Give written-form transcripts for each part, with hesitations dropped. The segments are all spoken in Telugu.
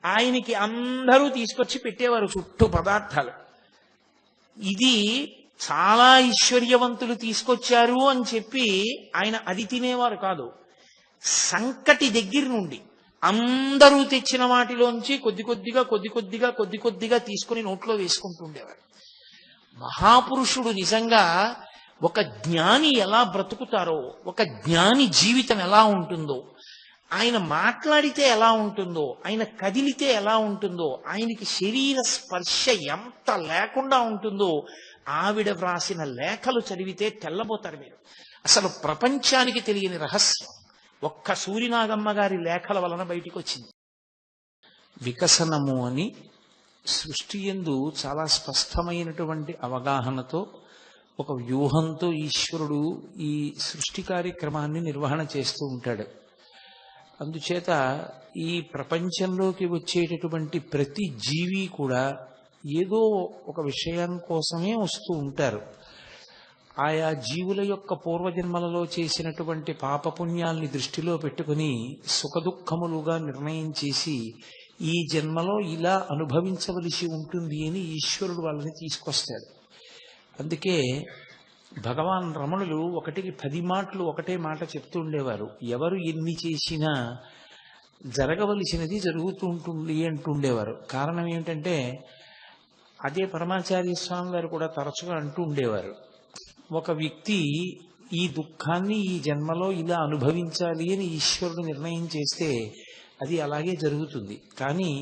ఆయనకి అందరూ తీసుకొచ్చి పెట్టేవారు చుట్టూ పదార్థాలు. ఇది చాలా ఐశ్వర్యవంతులు తీసుకొచ్చారు అని చెప్పి ఆయన అది తినేవారు కాదు. సంకటి దగ్గర నుండి అందరూ తెచ్చిన వాటిలోంచి కొద్ది కొద్దిగా తీసుకుని నోట్లో వేసుకుంటుండేవారు. మహాపురుషుడు నిజంగా ఒక జ్ఞాని ఎలా బ్రతుకుతారో, ఒక జ్ఞాని జీవితం ఎలా ఉంటుందో, ఆయన మాట్లాడితే ఎలా ఉంటుందో, ఆయన కదిలితే ఎలా ఉంటుందో, ఆయనకి శరీర స్పర్శ ఎంత లేకుండా ఉంటుందో, ఆవిడ వ్రాసిన లేఖలు చదివితే తెల్లబోతారు మీరు. అసలు ప్రపంచానికి తెలియని రహస్యం ఒక్క సూరినాగమ్మ గారి లేఖల వలన బయటికి వచ్చింది. వికసనము అని సృష్టి యందు చాలా స్పష్టమైనటువంటి అవగాహనతో, ఒక వ్యూహంతో ఈశ్వరుడు ఈ సృష్టి కార్యక్రమాన్ని నిర్వహణ చేస్తూ ఉంటాడు. అందుచేత ఈ ప్రపంచంలోకి వచ్చేటటువంటి ప్రతి జీవి కూడా ఏదో ఒక విషయం కోసమే వస్తూ ఉంటారు. ఆయా జీవుల యొక్క పూర్వజన్మలలో చేసినటువంటి పాపపుణ్యాల్ని దృష్టిలో పెట్టుకుని సుఖదుఖములుగా నిర్ణయం చేసి ఈ జన్మలో ఇలా అనుభవించవలసి ఉంటుంది అని ఈశ్వరుడు వాళ్ళని తీసుకొస్తాడు. అందుకే భగవాన్ రమణులు 1కి 10 మాటలు ఒకటే మాట చెప్తూ ఉండేవారు. ఎవరు ఎన్ని చేసినా జరగవలసినది జరుగుతూ ఉంటుంది అంటుండేవారు. కారణం ఏమిటంటే అదే పరమాచార్య స్వామి వారు కూడా తరచుగా అంటూ ఉండేవారు. ఒక వ్యక్తి ఈ దుఃఖాన్ని ఈ జన్మలో ఇలా అనుభవించాలి అని ఈశ్వరుడు నిర్ణయం చేస్తే అది అలాగే జరుగుతుంది. కానీ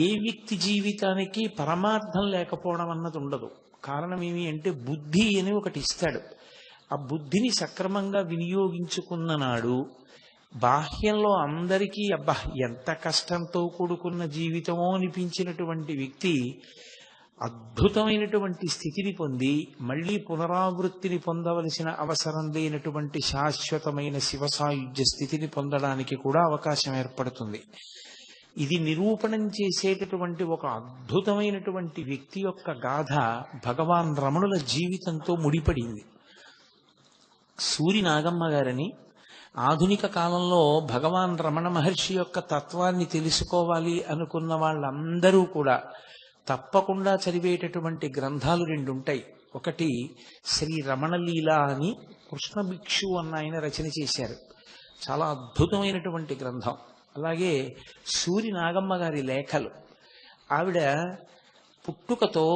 ఏ వ్యక్తి జీవితానికి పరమార్థం లేకపోవడం అన్నది ఉండదు. కారణం ఏమి అంటే బుద్ధి అని ఒకటి ఇస్తాడు. ఆ బుద్ధిని సక్రమంగా వినియోగించుకున్న నాడు బాహ్యంలో అందరికీ అబ్బా ఎంత కష్టంతో కూడుకున్న జీవితమో అనిపించినటువంటి వ్యక్తి అద్భుతమైనటువంటి స్థితిని పొంది మళ్లీ పునరావృత్తిని పొందవలసిన అవసరం లేనటువంటి శాశ్వతమైన శివసాయుధ్య స్థితిని పొందడానికి కూడా అవకాశం ఏర్పడుతుంది. ఇది నిరూపణం చేసేటటువంటి ఒక అద్భుతమైనటువంటి వ్యక్తి యొక్క గాథ భగవాన్ రమణుల జీవితంతో ముడిపడింది. సూరినాగమ్మ గారని ఆధునిక కాలంలో భగవాన్ రమణ మహర్షి యొక్క తత్వాన్ని తెలుసుకోవాలి అనుకున్న వాళ్ళందరూ కూడా తప్పకుండా చదివేటటువంటి గ్రంథాలు 2 ఉంటాయి. ఒకటి శ్రీ రమణలీల అని కృష్ణ భిక్షు అన్న ఆయన రచన చేశారు. చాలా అద్భుతమైనటువంటి గ్రంథం. అలాగే సూరినాగమ్మ గారి లేఖలు. ఆవిడ పుట్టుకతో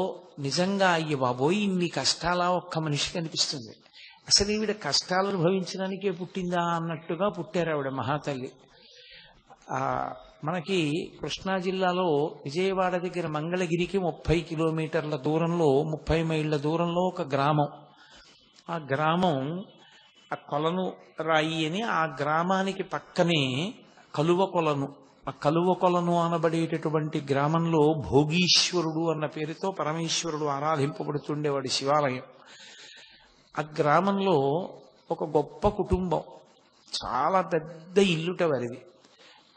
నిజంగా అయ్య బాబోయ్ ఇన్ని కష్టాలా ఒక్క మనిషికి అనిపిస్తుంది. అసలు ఈవిడ కష్టాలు అనుభవించడానికే పుట్టిందా అన్నట్టుగా పుట్టారు ఆవిడ మహాతల్లి. మనకి కృష్ణా జిల్లాలో విజయవాడ దగ్గర మంగళగిరికి 30 కిలోమీటర్ల దూరంలో 30 మైళ్ళ దూరంలో ఒక గ్రామం. ఆ గ్రామం ఆ కొలను రాయి అని, ఆ గ్రామానికి పక్కనే కలువ కొలను. ఆ కలువ కొలను అనబడేటటువంటి గ్రామంలో భోగీశ్వరుడు అన్న పేరుతో పరమేశ్వరుడు ఆరాధింపబడుతుండేవాడి శివాలయం. ఆ గ్రామంలో ఒక గొప్ప కుటుంబం, చాలా పెద్ద ఇల్లుట వారిది.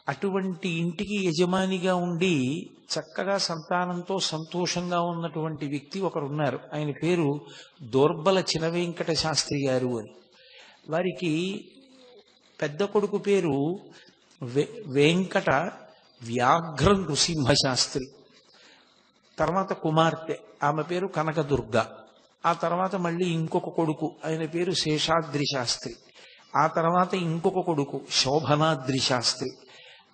అటువంటి ఇంటికి యజమానిగా ఉండి చక్కగా సంతానంతో సంతోషంగా ఉన్నటువంటి వ్యక్తి ఒకరున్నారు. ఆయన పేరు దోర్బల చినవేంకట శాస్త్రి గారు అని. వారికి పెద్ద కొడుకు పేరు వెంకట వ్యాఘ్ర నృసింహ శాస్త్రి. తర్వాత కుమార్తె, ఆమె పేరు కనకదుర్గ. ఆ తర్వాత మళ్ళీ ఇంకొక కొడుకు, ఆయన పేరు శేషాద్రి శాస్త్రి. ఆ తర్వాత ఇంకొక కొడుకు శోభనాద్రి శాస్త్రి.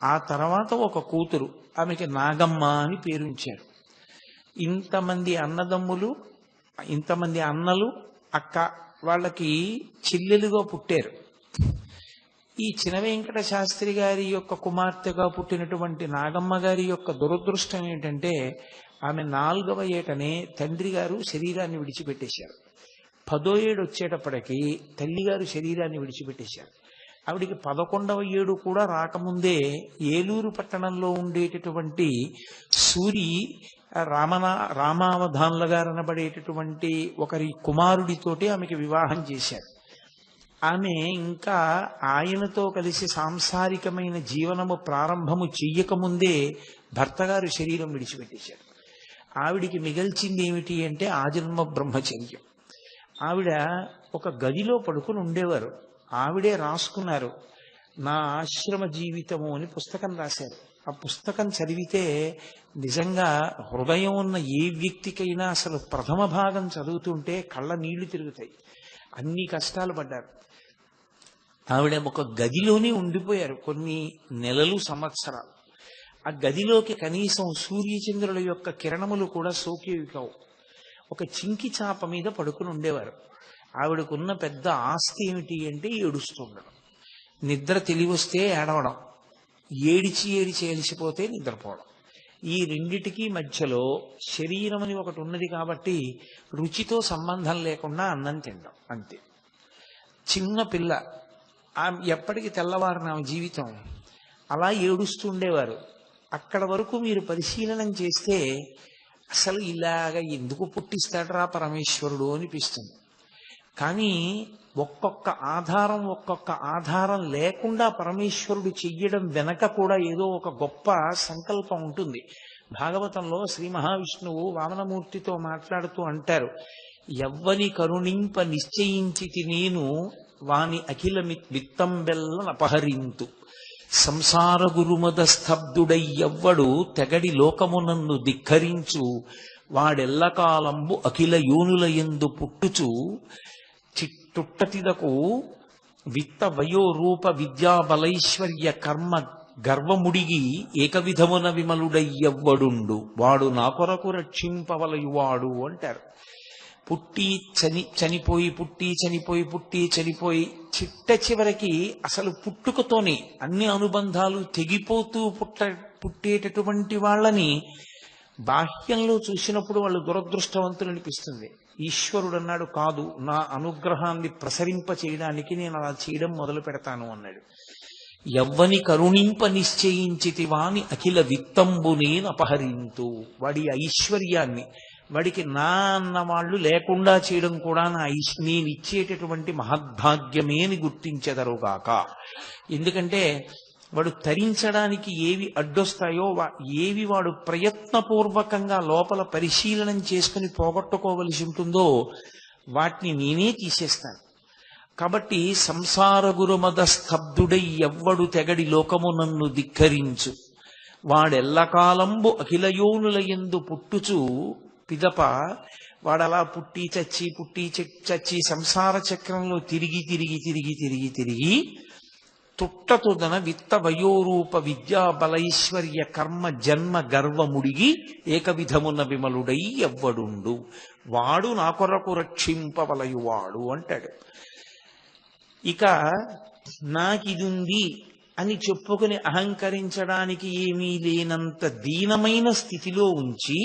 ఆ తర్వాత ఒక కూతురు, ఆమెకి నాగమ్మ అని పేరుంచారు. ఇంతమంది అన్నదమ్ములు, ఇంతమంది అన్నలు, అక్క, వాళ్ళకి చెల్లెలుగా పుట్టారు. ఈ చినవేంకట శాస్త్రి గారి యొక్క కుమార్తెగా పుట్టినటువంటి నాగమ్మ గారి యొక్క దురదృష్టం ఏంటంటే ఆమె 4వ ఏటనే తండ్రి గారు శరీరాన్ని విడిచిపెట్టేశారు. 10వ ఏడు వచ్చేటప్పటికి తల్లిగారు శరీరాన్ని విడిచిపెట్టేశారు. ఆవిడికి 11వ ఏడు కూడా రాకముందే ఏలూరు పట్టణంలో ఉండేటటువంటి సూరి రామావధాన్ల గారు అనబడేటటువంటి ఒకరి కుమారుడితోటి ఆమెకి వివాహం చేశారు. ఆమె ఇంకా ఆయనతో కలిసి సాంసారికమైన జీవనము ప్రారంభము చెయ్యకముందే భర్త గారు శరీరం విడిచిపెట్టేశారు. ఆవిడికి మిగల్చింది ఏమిటి అంటే ఆజన్మ బ్రహ్మచర్యం. ఆవిడ ఒక గదిలో పడుకుని ఉండేవారు. ఆవిడే రాసుకున్నారు, నా ఆశ్రమ జీవితము అని పుస్తకం రాశారు. ఆ ఆ పుస్తకం చదివితే నిజంగా హృదయం ఉన్న ఏ వ్యక్తికైనా అసలు ప్రథమ భాగం చదువుతుంటే కళ్ళ నీళ్లు తిరుగుతాయి. అన్ని కష్టాలు పడ్డారు. ఆవిడ ఒక గదిలోనే ఉండిపోయారు కొన్ని నెలలు, సంవత్సరాలు. ఆ గదిలోకి కనీసం సూర్యచంద్రుల యొక్క కిరణములు కూడా సోకేవి కావు. ఒక చింకి చాప మీద పడుకుని ఉండేవారు. ఆవిడకున్న పెద్ద ఆస్తి ఏమిటి అంటే ఏడుస్తుండడం. నిద్ర తెలివొస్తే ఏడవడం, ఏడిచి ఏడిచి ఏలిసిపోతే నిద్రపోవడం. ఈ రెండిటికీ మధ్యలో శరీరం అని ఒకటి ఉన్నది కాబట్టి రుచితో సంబంధం లేకుండా అన్నం తినడం అంతే. చిన్న పిల్ల, ఎప్పటికి తెల్లవారిన జీవితం అలా ఏడుస్తూ ఉండేవారు. అక్కడ వరకు మీరు పరిశీలనం చేస్తే అసలు ఇలాగ ఎందుకు పుట్టిస్తాడరా పరమేశ్వరుడు అనిపిస్తుంది. కానీ ఒక్కొక్క ఆధారం లేకుండా పరమేశ్వరుడు చెయ్యడం వెనక కూడా ఏదో ఒక గొప్ప సంకల్పం ఉంటుంది. భాగవతంలో శ్రీ మహావిష్ణువు వామనమూర్తితో మాట్లాడుతూ అంటారు, ఎవ్వని కరుణింప నిశ్చయించితి నేను వాని అఖిల విత్తంబెల్లనపహరింతు సంసార గురుమద స్తబ్దుడై ఎవ్వడు తెగడి లోకమునన్ను ధిక్కరించు వాడెల్లకాలంబు అఖిల యోనుల యందు పుట్టుచు తుట్టతిదకు విత్త వయో రూప విద్యా బలైశ్వర్య కర్మ గర్వముడిగి ఏకవిధమున విమలుడయ్యవ్వడుండు వాడు నా కొరకు రక్షింపవలయువాడు అంటారు. పుట్టి చనిపోయి చిట్ట చివరికి అసలు పుట్టుకతోనే అన్ని అనుబంధాలు తెగిపోతూ పుట్టేటటువంటి వాళ్ళని బాహ్యంలో చూసినప్పుడు వాళ్ళు దురదృష్టవంతులు అనిపిస్తుంది. ఈశ్వరుడు అన్నాడు, కాదు, నా అనుగ్రహాన్ని ప్రసరింప చేయడానికి నేను అలా చేయడం మొదలు పెడతాను అన్నాడు. ఎవ్వని కరుణింప నిశ్చయించితి వాని అఖిల విత్తంబునే అపహరింతు. వాడి ఐశ్వర్యాన్ని, వాడికి నా అన్న వాళ్ళు లేకుండా చేయడం కూడా నేను ఇచ్చేటటువంటి మహద్భాగ్యమే అని గుర్తించెదరుగాక. ఎందుకంటే వాడు తరించడానికి ఏవి అడ్డొస్తాయో, ఏవి వాడు ప్రయత్నపూర్వకంగా లోపల పరిశీలనం చేసుకుని పోగొట్టుకోవలసి ఉంటుందో వాటిని నేనే తీసేస్తాను. కాబట్టి సంసార గురుమద స్తబ్దుడై ఎవ్వడు తెగడి లోకము నన్ను ధిక్కరించు వాడెల్లకాలంబు అఖిలయోనుల యందు పుట్టుచు పిదప వాడలా పుట్టి చచ్చి సంసార చక్రంలో తిరిగి తుట్టతుదన విత్త వయోరూప విద్యా బలైశ్వర్య కర్మ జన్మ గర్వముడిగి ఏకవిధమున విమలుడై ఎవ్వడుండు వాడు నా కొరకు రక్షింపవలయువాడు అంటాడు. ఇక నాకిదుంది అని చెప్పుకుని అహంకరించడానికి ఏమీ లేనంత దీనమైన స్థితిలో ఉంచి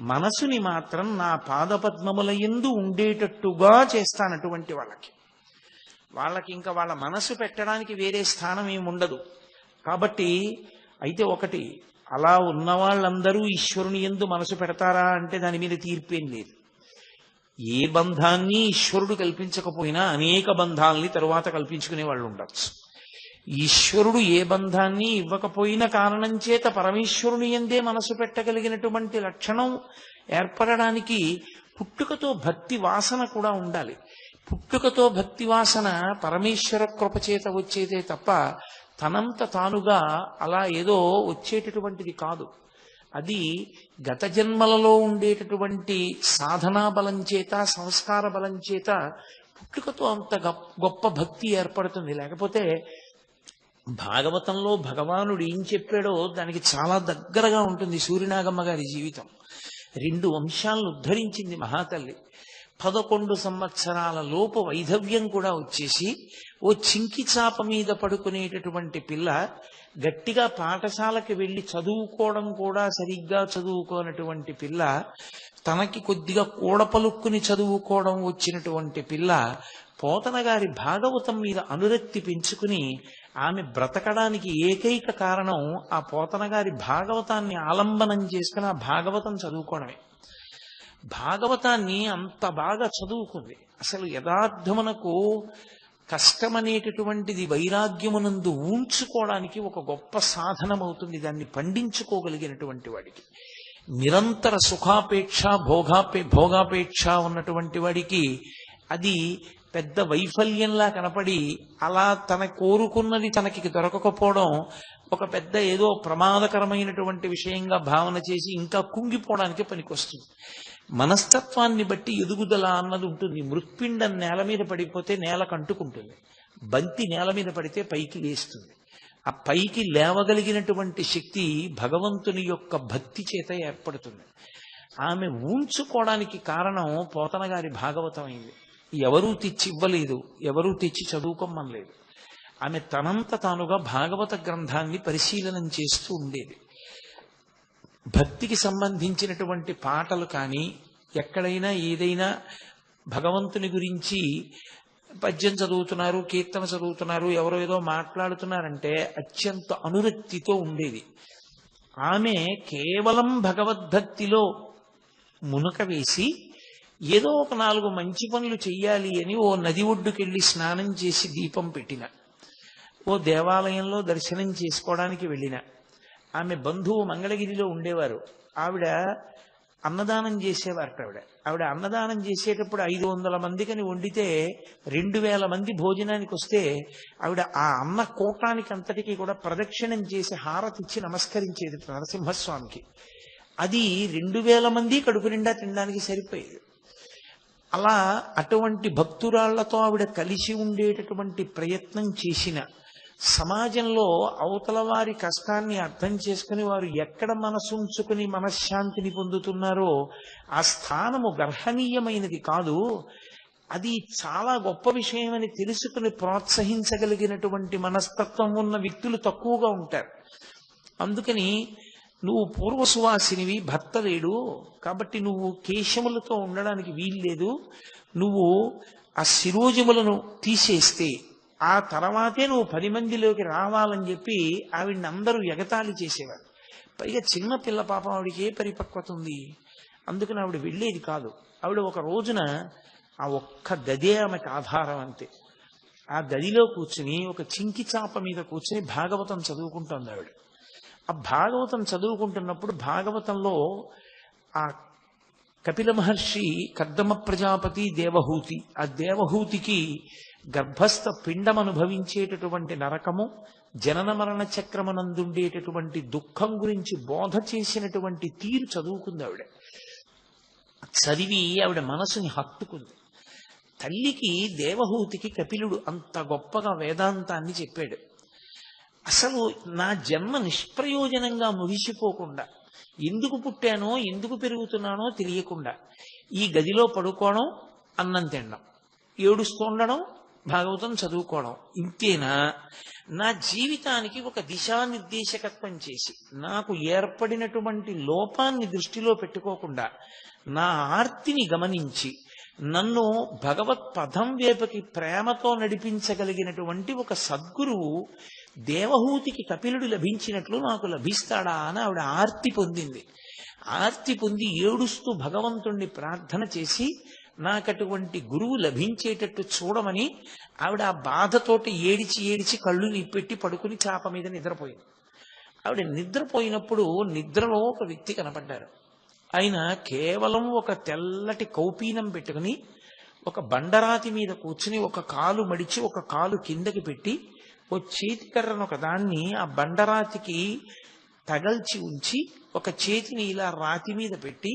మనసుని మాత్రం నా పాదపద్మముల యందు ఉండేటట్టుగా చేస్తానటువంటి వాళ్ళకి ఇంకా వాళ్ళ మనసు పెట్టడానికి వేరే స్థానం ఏముండదు. కాబట్టి అయితే ఒకటి, అలా ఉన్న వాళ్ళందరూ ఈశ్వరుని యందు మనసు పెడతారా అంటే దాని మీద తీర్పేం లేదు. ఏ బంధాన్ని ఈశ్వరుడు కల్పించకపోయినా అనేక బంధాలని తరువాత కల్పించుకునే వాళ్ళు ఉండొచ్చు. ఈశ్వరుడు ఏ బంధాన్ని ఇవ్వకపోయిన కారణం చేత పరమేశ్వరుని యందే మనసు పెట్టగలిగినటువంటి లక్షణం ఏర్పడడానికి పుట్టుకతో భక్తి వాసన కూడా ఉండాలి. పుట్టుకతో భక్తి వాసన పరమేశ్వర కృపచేత వచ్చేదే తప్ప తనంత తానుగా అలా ఏదో వచ్చేటటువంటిది కాదు. అది గత జన్మలలో ఉండేటటువంటి సాధనా బలం చేత, సంస్కార బలం చేత పుట్టుకతో అంత గొప్ప భక్తి ఏర్పడుతుంది. లేకపోతే భాగవతంలో భగవానుడు ఏం చెప్పాడో దానికి చాలా దగ్గరగా ఉంటుంది. సూర్యనాగమ్మ గారి జీవితం 2 వంశాలను ఉద్ధరించింది మహాతల్లి. 11 సంవత్సరాల లోపు వైధవ్యం కూడా వచ్చేసి ఓ చింకి చాప మీద పడుకునేటటువంటి పిల్ల, గట్టిగా పాఠశాలకి వెళ్ళి చదువుకోవడం కూడా సరిగ్గా చదువుకోనటువంటి పిల్ల, తనకి కొద్దిగా కూడపలుక్కుని చదువుకోవడం వచ్చినటువంటి పిల్ల పోతన గారి భాగవతం మీద అనురక్తి పెంచుకుని ఆమె బ్రతకడానికి ఏకైక కారణం ఆ పోతన గారి భాగవతాన్ని ఆలంబనం చేసుకుని ఆ భాగవతం చదువుకోవడమే. భాగవతాన్ని అంత బాగా చదువుకుంది. అసలు యథార్థమునకు కష్టమనేటటువంటిది వైరాగ్యమునందు ఉంచుకోవడానికి ఒక గొప్ప సాధనమవుతుంది. దాన్ని పండించుకోగలిగినటువంటి వాడికి, నిరంతర సుఖాపేక్ష భోగాపేక్ష ఉన్నటువంటి వాడికి అది పెద్ద వైఫల్యంలా కనపడి అలా తన కోరుకున్నది తనకి దొరకకపోవడం ఒక పెద్ద ఏదో ప్రమాదకరమైనటువంటి విషయంగా భావన చేసి ఇంకా కుంగిపోవడానికి పనికొస్తుంది. మనస్తత్వాన్ని బట్టి ఎదుగుదల అన్నది ఉంటుంది. మృత్పిండం నేల మీద పడిపోతే నేలకు అంటుకుంటుంది, బంతి నేల మీద పడితే పైకి లేస్తుంది. ఆ పైకి లేవగలిగినటువంటి శక్తి భగవంతుని యొక్క భక్తి చేత ఏర్పడుతుంది. ఆమె ఊంచుకోవడానికి కారణం పోతన గారి భాగవతం అయింది. ఎవరూ తెచ్చి ఇవ్వలేదు, ఎవరూ తెచ్చి చదువుకోమనలేదు. ఆమె తనంత తానుగా భాగవత గ్రంథాన్ని పరిశీలనం చేస్తూ ఉండేది. భక్తికి సంబంధించినటువంటి పాటలు కానీ, ఎక్కడైనా ఏదైనా భగవంతుని గురించి పద్యం చదువుతున్నారు, కీర్తన చదువుతున్నారు, ఎవరో ఏదో మాట్లాడుతున్నారంటే అత్యంత అనురక్తితో ఉండేది. ఆమె కేవలం భగవద్భక్తిలో మునక వేసి ఏదో ఒక 4 మంచి పనులు చెయ్యాలి అని ఓ నది ఒడ్డుకెళ్ళి స్నానం చేసి దీపం పెట్టిన, ఓ దేవాలయంలో దర్శనం చేసుకోవడానికి వెళ్ళిన, ఆమె బంధువు మంగళగిరిలో ఉండేవారు, ఆవిడ అన్నదానం చేసేవారట. ఆవిడ అన్నదానం చేసేటప్పుడు 500 మందికని వండితే 2000 మంది భోజనానికి వస్తే ఆవిడ ఆ అన్న కూటానికి అంతటికీ కూడా ప్రదక్షిణం చేసి హారతిచ్చి నమస్కరించేది నరసింహస్వామికి. అది 2000 మంది కడుపు నిండా తినడానికి సరిపోయేది. అలా అటువంటి భక్తురాళ్లతో ఆవిడ కలిసి ఉండేటటువంటి ప్రయత్నం చేసిన, సమాజంలో అవతల వారి కష్టాన్ని అర్థం చేసుకుని వారు ఎక్కడ మనసుంచుకుని మనశ్శాంతిని పొందుతున్నారో ఆ స్థానము గర్హనీయమైనది కాదు, అది చాలా గొప్ప విషయం అని తెలుసుకుని ప్రోత్సహించగలిగినటువంటి మనస్తత్వం ఉన్న వ్యక్తులు తక్కువగా ఉంటారు. అందుకని నువ్వు పూర్వసువాసినివి, భర్త లేడు కాబట్టి నువ్వు కేశములతో ఉండడానికి వీల్లేదు, నువ్వు ఆ శిరోజములను తీసేస్తే ఆ తర్వాతే నువ్వు 10 మందిలోకి రావాలని చెప్పి ఆవిడ్ని అందరూ ఎగతాళి చేసేవారు. పైగా చిన్న పిల్ల పాపం, ఆవిడికి ఏ పరిపక్వత ఉంది, అందుకని ఆవిడ వెళ్ళేది కాదు. ఆవిడ ఒక రోజున ఆ ఒక్క గదే ఆమెకు ఆధారం అంతే. ఆ గదిలో కూర్చుని ఒక చింకి చాప మీద కూర్చుని భాగవతం చదువుకుంటోంది ఆవిడ. ఆ భాగవతం చదువుకుంటున్నప్పుడు భాగవతంలో ఆ కపిల మహర్షి, కర్దమ ప్రజాపతి, దేవహూతి, ఆ దేవహూతికి గర్భస్థ పిండం అనుభవించేటటువంటి నరకము, జనన మరణ చక్రమనందుండేటటువంటి దుఃఖం గురించి బోధ చేసినటువంటి తీరు చదువుకుంది ఆవిడ. చదివి ఆవిడ మనసుని హత్తుకుంది. తల్లికి దేవహూతికి కపిలుడు అంత గొప్పగా వేదాంతాన్ని చెప్పాడు. అసలు నా జన్మ నిష్ప్రయోజనంగా ముగిసిపోకుండా, ఎందుకు పుట్టానో ఎందుకు పెరుగుతున్నానో తెలియకుండా ఈ గదిలో పడుకోవడం, అన్నం తినడం, ఏడుస్తుండడం, భాగవతం చదువుకోవడం, ఇంతేనా? నా జీవితానికి ఒక దిశానిర్దేశకత్వం చేసి నాకు ఏర్పడినటువంటి లోపాన్ని దృష్టిలో పెట్టుకోకుండా నా ఆర్తిని గమనించి నన్ను భగవత్ పదం వైపుకి ప్రేమతో నడిపించగలిగినటువంటి ఒక సద్గురువు దేవహూతికి కపిలుడు లభించినట్లు నాకు లభిస్తాడా అని ఆవిడ ఆర్తి పొందింది. ఆర్తి పొంది ఏడుస్తూ భగవంతుణ్ణి ప్రార్థన చేసి నాకటువంటి గురువు లభించేటట్టు చూడమని ఆవిడ ఆ బాధతోటి ఏడిచి ఏడిచి కళ్ళు నిప్పెట్టి పడుకుని చాప మీద నిద్రపోయింది. ఆవిడ నిద్రపోయినప్పుడు నిద్రలో ఒక వ్యక్తి కనపడ్డారు. ఆయన కేవలం ఒక తెల్లటి కౌపీనం పెట్టుకుని ఒక బండరాతి మీద కూర్చుని ఒక కాలు మడిచి ఒక కాలు కిందకి పెట్టి ఓ చేతికర్రను ఒక దాన్ని ఆ బండరాతికి తగల్చి ఉంచి ఒక చేతిని ఇలా రాతి మీద పెట్టి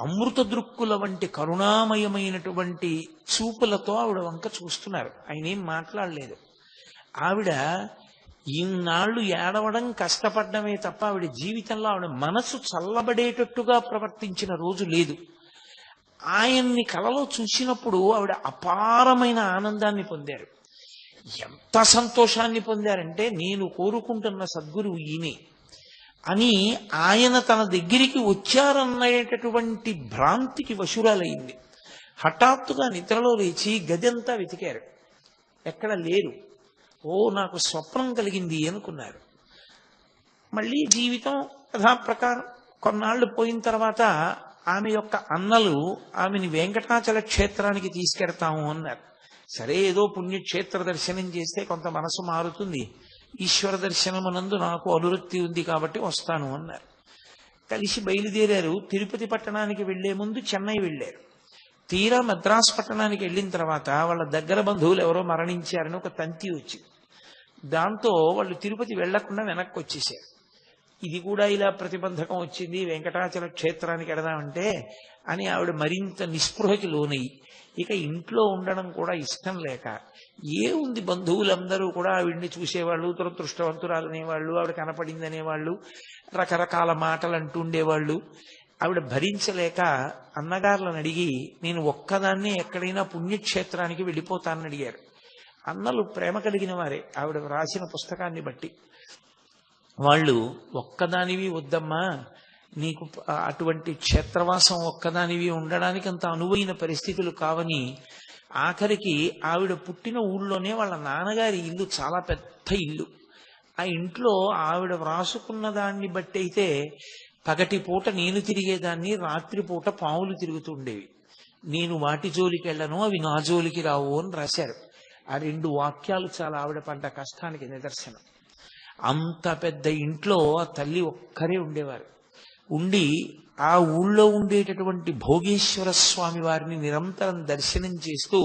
అమృత దృక్కుల వంటి కరుణామయమైనటువంటి చూపులతో ఆవిడ వంక చూస్తున్నారు. ఆయన ఏం మాట్లాడలేదు. ఆవిడ ఇన్నాళ్ళు ఏడవడం, కష్టపడ్డమే తప్ప ఆవిడ జీవితంలో ఆవిడ మనసు చల్లబడేటట్టుగా ప్రవర్తించిన రోజు లేదు. ఆయన్ని కలలో చూసినప్పుడు ఆవిడ అపారమైన ఆనందాన్ని పొందారు. ఎంత సంతోషాన్ని పొందారంటే, నేను కోరుకుంటున్న సద్గురువు ఈయనే అని ఆయన తన దగ్గరికి వచ్చారనేటటువంటి భ్రాంతికి వశురాలయ్యింది. హఠాత్తుగా నిద్రలో లేచి గదంతా వెతికారు, ఎక్కడ లేరు. ఓ, నాకు స్వప్నం కలిగింది అనుకున్నారు. మళ్ళీ జీవితం యథాప్రకారం కొన్నాళ్లు పోయిన తర్వాత ఆమె యొక్క అన్నలు ఆమెని వెంకటాచల క్షేత్రానికి తీసుకెడతాము అన్నారు. సరే, ఏదో పుణ్యక్షేత్ర దర్శనం చేస్తే కొంత మనసు మారుతుంది, ఈశ్వర దర్శనమునందు నాకు అనురక్తి ఉంది కాబట్టి వస్తాను అన్నారు. కలిసి బయలుదేరారు. తిరుపతి పట్టణానికి వెళ్లే ముందు చెన్నై వెళ్ళారు. తీరా మద్రాసు పట్టణానికి వెళ్ళిన తర్వాత వాళ్ళ దగ్గర బంధువులు ఎవరో మరణించారని ఒక తంతి వచ్చింది. దాంతో వాళ్ళు తిరుపతి వెళ్లకుండా వెనక్కి వచ్చేసారు. ఇది కూడా ఇలా ప్రతిబంధకం వచ్చింది, వెంకటాచల క్షేత్రానికి వెడదామంటే అని ఆవిడ మరింత నిస్పృహకి లోనయ్యి ఇక ఇంట్లో ఉండడం కూడా ఇష్టం లేక, ఏముంది బంధువులందరూ కూడా ఆవిడ్ని చూసేవాళ్ళు, దురదృష్టవంతురాలు అనేవాళ్ళు, ఆవిడ కనపడింది అనేవాళ్ళు, రకరకాల మాటలు అంటుండేవాళ్ళు. ఆవిడ భరించలేక అన్నగారులను అడిగి నేను ఒక్కదాన్నే ఎక్కడైనా పుణ్యక్షేత్రానికి వెళ్ళిపోతానని అడిగారు. అన్నలు ప్రేమ కలిగిన వారే ఆవిడ రాసిన పుస్తకాన్ని బట్టి. వాళ్ళు ఒక్కదానివి వద్దమ్మా, నీకు అటువంటి క్షేత్రవాసం ఒక్కదానివి ఉండడానికి అంత అనువైన పరిస్థితులు కావని, ఆఖరికి ఆవిడ పుట్టిన ఊళ్ళోనే వాళ్ళ నాన్నగారి ఇల్లు చాలా పెద్ద ఇల్లు. ఆ ఇంట్లో ఆవిడ వ్రాసుకున్న దాన్ని బట్టి అయితే పగటి పూట నేను తిరిగేదాన్ని, రాత్రిపూట పావులు తిరుగుతుండేవి. నేను వాటి జోలికి వెళ్ళను, అవి నా జోలికి రావు అని రాశారు. ఆ 2 వాక్యాలు చాలా ఆవిడ పడ్డ కష్టానికి నిదర్శనం. అంత పెద్ద ఇంట్లో ఆ తల్లి ఒక్కరే ఉండేవారు. ఉండి ఆ ఊళ్ళో ఉండేటటువంటి భోగేశ్వర స్వామి వారిని నిరంతరం దర్శనం చేస్తూ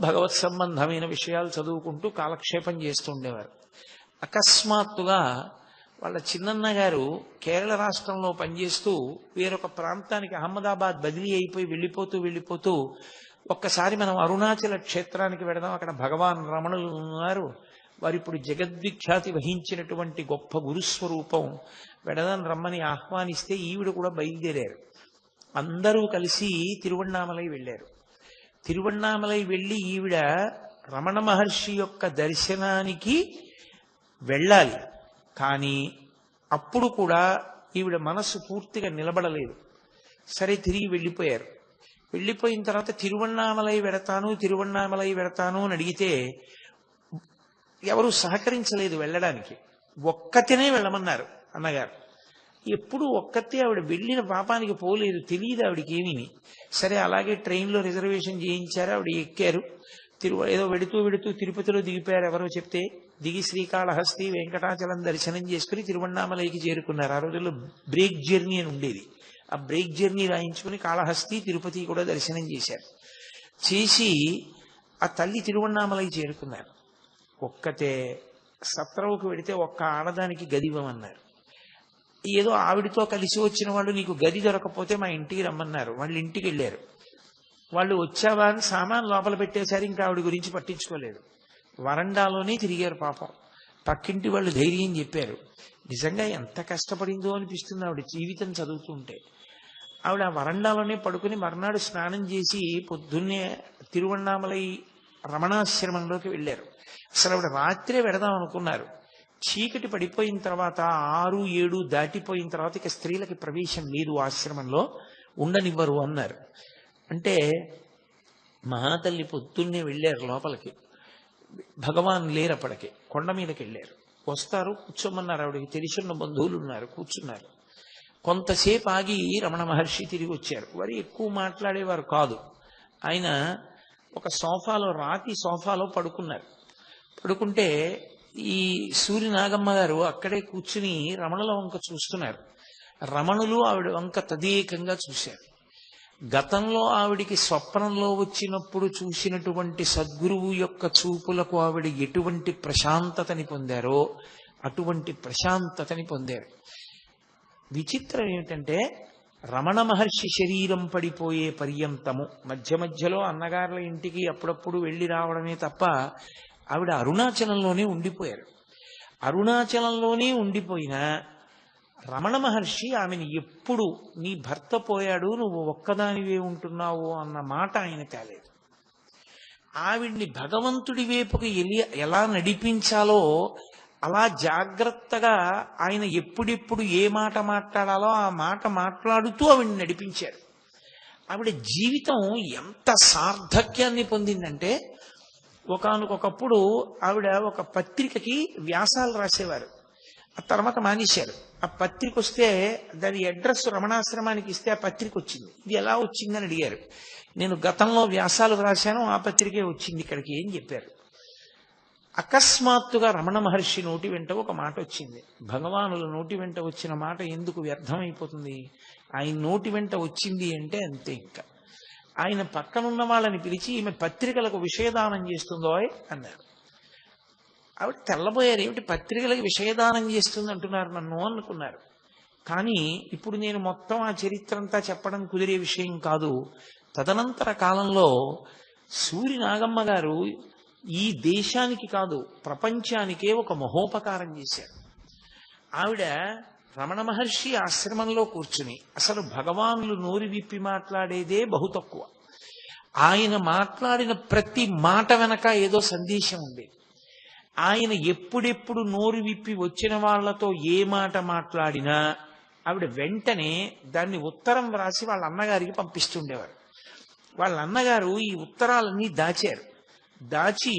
భగవత్ సంబంధమైన విషయాలు చదువుకుంటూ కాలక్షేపం చేస్తూ ఉండేవారు. అకస్మాత్తుగా వాళ్ళ చిన్నన్న గారు కేరళ రాష్ట్రంలో పనిచేస్తూ వేరొక ప్రాంతానికి అహ్మదాబాద్ బదిలీ అయిపోయి వెళ్ళిపోతూ ఒక్కసారి మనం అరుణాచల క్షేత్రానికి వెడదాం, అక్కడ భగవాన్ రమణులు ఉన్నారు, వారు ఇప్పుడు జగద్విఖ్యాతి వహించినటువంటి గొప్ప గురుస్వరూపం, వెడదాం రమ్మని ఆహ్వానిస్తే ఈవిడ కూడా బయలుదేరారు. అందరూ కలిసి తిరువణ్ణామలై వెళ్ళారు. తిరువణ్ణామలై వెళ్ళి ఈవిడ రమణ మహర్షి యొక్క దర్శనానికి వెళ్ళాలి, కానీ అప్పుడు కూడా ఈవిడ మనస్సు పూర్తిగా నిలబడలేదు. సరే తిరిగి వెళ్ళిపోయారు. వెళ్ళిపోయిన తర్వాత తిరువణ్ణామలై వెడతాను అని అడిగితే ఎవరు సహకరించలేదు వెళ్ళడానికి. ఒక్కతినే వెళ్ళమన్నారు అన్నగారు. ఎప్పుడు ఒక్కతే ఆవిడ వెళ్ళిన పాపానికి పోలేదు, తెలియదు ఆవిడకి ఏమీ. సరే అలాగే ట్రైన్లో రిజర్వేషన్ చేయించారు, ఆవిడ ఎక్కారు. ఏదో వెడుతూ తిరుపతిలో దిగిపోయారు ఎవరో చెప్తే. దిగి శ్రీకాళహస్తి వెంకటాచలం దర్శనం చేసుకుని తిరువణ్ణామలైకి చేరుకున్నారు. ఆ రోజుల్లో బ్రేక్ జర్నీ అని ఉండేది. ఆ బ్రేక్ జర్నీ రాయించుకుని కాళహస్తి తిరుపతి కూడా దర్శనం చేసి ఆ తల్లి తిరువణ్ణామలై చేరుకున్నారు. ఒక్కతే సత్రవుకు వెడితే ఒక్క ఆడదానికి గది ఇవ్వమన్నారు. ఏదో ఆవిడతో కలిసి వచ్చిన వాళ్ళు నీకు గది దొరకపోతే మా ఇంటికి రమ్మన్నారు. వాళ్ళు ఇంటికి వెళ్ళారు. వాళ్ళు వచ్చావా అని సామాన్ లోపల పెట్టేశారు. ఇంకా ఆవిడ గురించి పట్టించుకోలేదు. వరండాలోనే తిరిగారు పాపం. పక్కింటి వాళ్ళు ధైర్యం చెప్పారు. నిజంగా ఎంత కష్టపడిందో అనిపిస్తుంది ఆవిడ జీవితం చదువుతుంటే. ఆవిడ ఆ వరండాలోనే పడుకుని మర్నాడు స్నానం చేసి పొద్దున్నే తిరువణ్ణామలై రమణాశ్రమంలోకి వెళ్ళారు. అసలు ఆవిడ రాత్రే వెడదాం అనుకున్నారు. చీకటి పడిపోయిన తర్వాత 6, 7 దాటిపోయిన తర్వాత ఇక స్త్రీలకి ప్రవేశం లేదు ఆశ్రమంలో, ఉండనివ్వరు అన్నారు. అంటే మహాతల్లి పొద్దున్నే వెళ్ళారు లోపలికి. భగవాన్ లేరప్పటికి కొండ మీదకి వెళ్ళారు. వస్తారు, కూర్చోమన్నారు. ఆవిడకి తెలిసిన బంధువులు ఉన్నారు, కూర్చున్నారు. కొంతసేపు ఆగి రమణ మహర్షి తిరిగి వచ్చారు. వారు ఎక్కువ మాట్లాడేవారు కాదు. ఆయన ఒక రాతి సోఫాలో పడుకున్నారు. పడుకుంటే ఈ సూర్యనాగమ్మ గారు అక్కడే కూర్చుని రమణుల వంక చూస్తున్నారు. రమణులు ఆవిడ వంక తదేకంగా చూశారు. గతంలో ఆవిడికి స్వప్నంలో వచ్చినప్పుడు చూసినటువంటి సద్గురువు యొక్క చూపులకు ఆవిడ ఎటువంటి ప్రశాంతతని పొందారో అటువంటి ప్రశాంతతని పొందారు. విచిత్రం ఏమిటంటే రమణ మహర్షి శరీరం పడిపోయే పర్యంతము మధ్య మధ్యలో అన్నగారుల ఇంటికి అప్పుడప్పుడు వెళ్ళి రావడమే తప్ప ఆవిడ అరుణాచలంలోనే ఉండిపోయారు. అరుణాచలంలోనే ఉండిపోయినా రమణ మహర్షి ఆమెను ఎప్పుడు నీ భర్త పోయాడు, నువ్వు ఒక్కదానివే ఉంటున్నావు అన్న మాట ఆయన తేలేదు. ఆవిడ్ని భగవంతుడి వైపుకి ఎలా నడిపించాలో అలా జాగ్రత్తగా ఆయన ఎప్పుడెప్పుడు ఏ మాట మాట్లాడాలో ఆ మాట మాట్లాడుతూ ఆవిడ్ని నడిపించారు. ఆవిడ జీవితం ఎంత సార్థక్యాన్ని పొందిందంటే ఒకానొకప్పుడు ఆవిడ ఒక పత్రికకి వ్యాసాలు రాసేవారు. ఆ తర్వాత మానేశారు. ఆ పత్రిక వస్తే దాని అడ్రస్ రమణాశ్రమానికి ఇస్తే ఆ పత్రిక వచ్చింది. ఇది ఎలా వచ్చిందని అడిగారు. నేను గతంలో వ్యాసాలు రాశాను, ఆ పత్రికే వచ్చింది ఇక్కడికి ఏం చెప్పారు. అకస్మాత్తుగా రమణ మహర్షి నోటి వెంట ఒక మాట వచ్చింది. భగవానుల నోటి వెంట వచ్చిన మాట ఎందుకు వ్యర్థమైపోతుంది? ఆయన నోటి వెంట వచ్చింది అంటే అంతే. ఇంకా ఆయన పక్కనున్న వాళ్ళని పిలిచి ఈమె పత్రికలకు విషయదానం చేస్తుందో అన్నారు. ఆవిడ తెల్లబోయారు. ఏమిటి పత్రికలకు విషయదానం చేస్తుంది అంటున్నారు నన్ను అనుకున్నారు. కానీ ఇప్పుడు నేను మొత్తం ఆ చరిత్ర అంతా చెప్పడం కుదిరే విషయం కాదు. తదనంతర కాలంలో సూరి నాగమ్మ గారు ఈ దేశానికి కాదు ప్రపంచానికే ఒక మహోపకారం చేశారు. ఆవిడ రమణ మహర్షి ఆశ్రమంలో కూర్చుని అసలు భగవానులు నోరు విప్పి మాట్లాడేదే బహు తక్కువ. ఆయన మాట్లాడిన ప్రతి మాట వెనక ఏదో సందేశం ఉండేది. ఆయన ఎప్పుడెప్పుడు నోరు విప్పి వచ్చిన వాళ్లతో ఏ మాట మాట్లాడినా ఆవిడ వెంటనే దాన్ని ఉత్తరం వ్రాసి వాళ్ళ అన్నగారికి పంపిస్తుండేవారు. వాళ్ళ అన్నగారు ఈ ఉత్తరాలన్నీ దాచారు. దాచి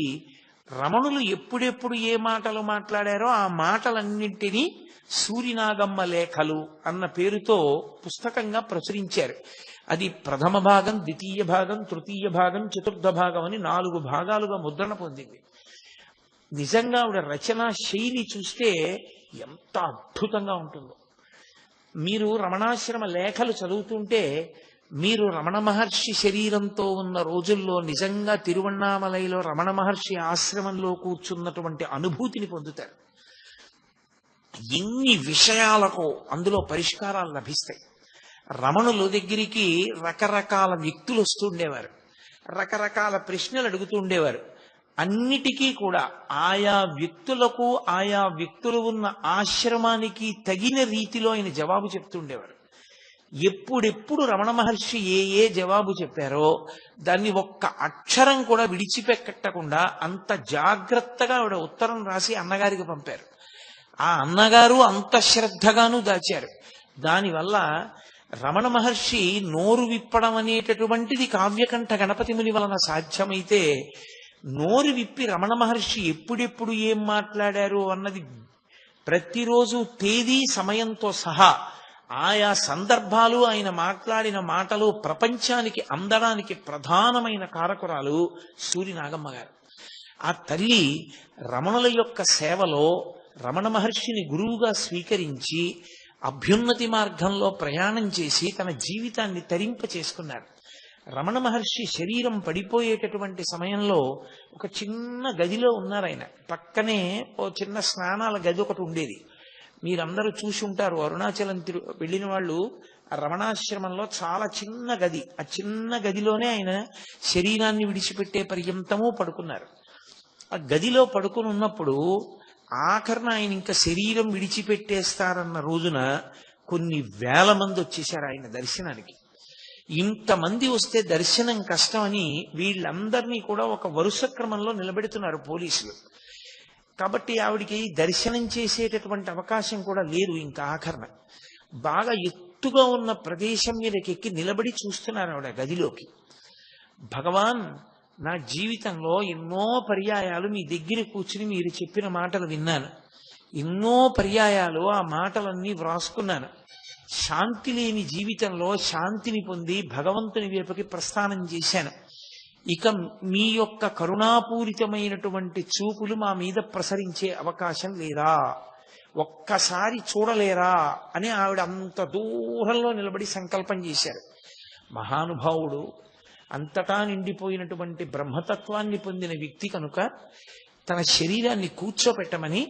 రమణులు ఎప్పుడెప్పుడు ఏ మాటలు మాట్లాడారో ఆ మాటలన్నింటినీ సూరినాగమ్మ లేఖలు అన్న పేరుతో పుస్తకంగా ప్రచురించారు. అది ప్రథమ భాగం, ద్వితీయ భాగం, తృతీయ భాగం, చతుర్థ భాగం అని 4 భాగాలుగా ముద్రణ పొందింది. నిజంగా ఆవిడ రచనా శైలి చూస్తే ఎంత అద్భుతంగా ఉంటుందో. మీరు రమణాశ్రమ లేఖలు చదువుతుంటే మీరు రమణ మహర్షి శరీరంతో ఉన్న రోజుల్లో నిజంగా తిరువణ్ణామలైలో రమణ మహర్షి ఆశ్రమంలో కూర్చున్నటువంటి అనుభూతిని పొందుతారు. ఎన్ని విషయాలకు అందులో పరిష్కారాలు లభిస్తాయి. రమణుల దగ్గరికి రకరకాల వ్యక్తులు వస్తుండేవారు, రకరకాల ప్రశ్నలు అడుగుతూ ఉండేవారు. అన్నిటికీ కూడా ఆయా వ్యక్తులకు ఆయా వ్యక్తులు ఉన్న ఆశ్రమానికి తగిన రీతిలో ఆయన జవాబు చెప్తుండేవారు. ఎప్పుడెప్పుడు రమణ మహర్షి ఏ జవాబు చెప్పారో దాన్ని ఒక్క అక్షరం కూడా విడిచిపెట్టకుండా అంత జాగ్రత్తగా ఆవిడ ఉత్తరం రాసి అన్నగారికి పంపారు. ఆ అన్నగారు అంత శ్రద్ధగాను దాచారు. దానివల్ల రమణ మహర్షి నోరు విప్పడం అనేటటువంటిది కావ్యకంఠ గణపతి ముని వలన సాధ్యమైతే, నోరు విప్పి రమణ మహర్షి ఎప్పుడెప్పుడు ఏం మాట్లాడారు అన్నది ప్రతిరోజు తేదీ సమయంతో సహా ఆయా సందర్భాలు ఆయన మాట్లాడిన మాటలు ప్రపంచానికి అందడానికి ప్రధానమైన కారకురాలు సూరి నాగమ్మ గారు. ఆ తల్లి రమణుల యొక్క సేవలో రమణ మహర్షిని గురువుగా స్వీకరించి అభ్యున్నతి మార్గంలో ప్రయాణం చేసి తన జీవితాన్ని తరింప చేసుకున్నారు. రమణ మహర్షి శరీరం పడిపోయేటటువంటి సమయంలో ఒక చిన్న గదిలో ఉన్నారు. ఆయన పక్కనే ఓ చిన్న స్నానాల గది ఒకటి ఉండేది. మీరందరూ చూసి ఉంటారు. అరుణాచలం వెళ్ళిన వాళ్ళు ఆ రమణాశ్రమంలో చాలా చిన్న గది, ఆ చిన్న గదిలోనే ఆయన శరీరాన్ని విడిచిపెట్టే పర్యంతము పడుకున్నారు. ఆ గదిలో పడుకుని ఉన్నప్పుడు ఆఖరణ ఆయన ఇంకా శరీరం విడిచిపెట్టేస్తారన్న రోజున కొన్ని వేల మంది వచ్చేశారు ఆయన దర్శనానికి. ఇంతమంది వస్తే దర్శనం కష్టమని వీళ్ళందరినీ కూడా ఒక వరుస క్రమంలో నిలబెడుతున్నారు పోలీసులు. కాబట్టి ఆవిడికి దర్శనం చేసేటటువంటి అవకాశం కూడా లేదు. ఇంకా ఆఖరణ బాగా ఎత్తుగా ఉన్న ప్రదేశం మీదకి ఎక్కి నిలబడి చూస్తున్నారు ఆవిడ గదిలోకి. భగవాన్, నా జీవితంలో ఎన్నో పర్యాయాలు మీ దగ్గర కూర్చుని మీరు చెప్పిన మాటలు విన్నాను. ఎన్నో పర్యాయాలు ఆ మాటలన్నీ వ్రాసుకున్నాను. శాంతి లేని జీవితంలో శాంతిని పొంది భగవంతుని వైపుకి ప్రస్థానం చేశాను. ఇక మీ యొక్క కరుణాపూరితమైనటువంటి చూపులు మా మీద ప్రసరించే అవకాశం లేదా, ఒక్కసారి చూడలేరా అని ఆవిడ అంత దూరంలో నిలబడి సంకల్పం చేశారు. మహానుభావుడు, అంతటా నిండిపోయినటువంటి బ్రహ్మతత్వాన్ని పొందిన వ్యక్తి కనుక తన శరీరాన్ని కూర్చోపెట్టమని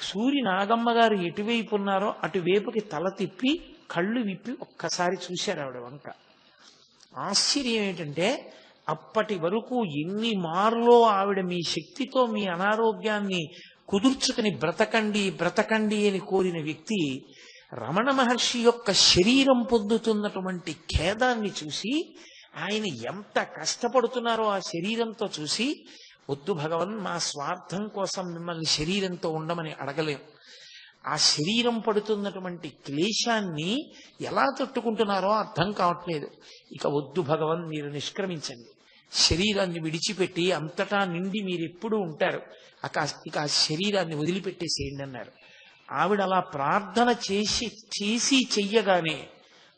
సూరి నాగమ్మ గారు ఎటువైపు ఉన్నారో అటువైపుకి తల తిప్పి కళ్ళు విప్పి ఒక్కసారి చూశారు ఆవిడ వంక. ఆశ్చర్యం ఏంటంటే అప్పటి వరకు ఎన్ని మార్లో ఆవిడ మీ శక్తితో మీ అనారోగ్యాన్ని కుదుర్చుకుని బ్రతకండి బ్రతకండి అని కోరిన వ్యక్తి రమణ మహర్షి యొక్క శరీరం పొందుతున్నటువంటి ఖేదాన్ని చూసి, ఆయన ఎంత కష్టపడుతున్నారో ఆ శరీరంతో చూసి, వద్దు భగవన్, మా స్వార్థం కోసం మిమ్మల్ని శరీరంతో ఉండమని అడగలేం. ఆ శరీరం పడుతున్నటువంటి క్లేశాన్ని ఎలా తట్టుకుంటున్నారో అర్థం కావట్లేదు. ఇక వద్దు భగవన్, మీరు నిష్క్రమించండి, శరీరాన్ని విడిచిపెట్టి అంతటా నిండి మీరు ఎప్పుడూ ఉంటారు, ఇక ఆ శరీరాన్ని వదిలిపెట్టేసేయండి అన్నారు. ఆవిడ అలా ప్రార్థన చేసి చెయ్యగానే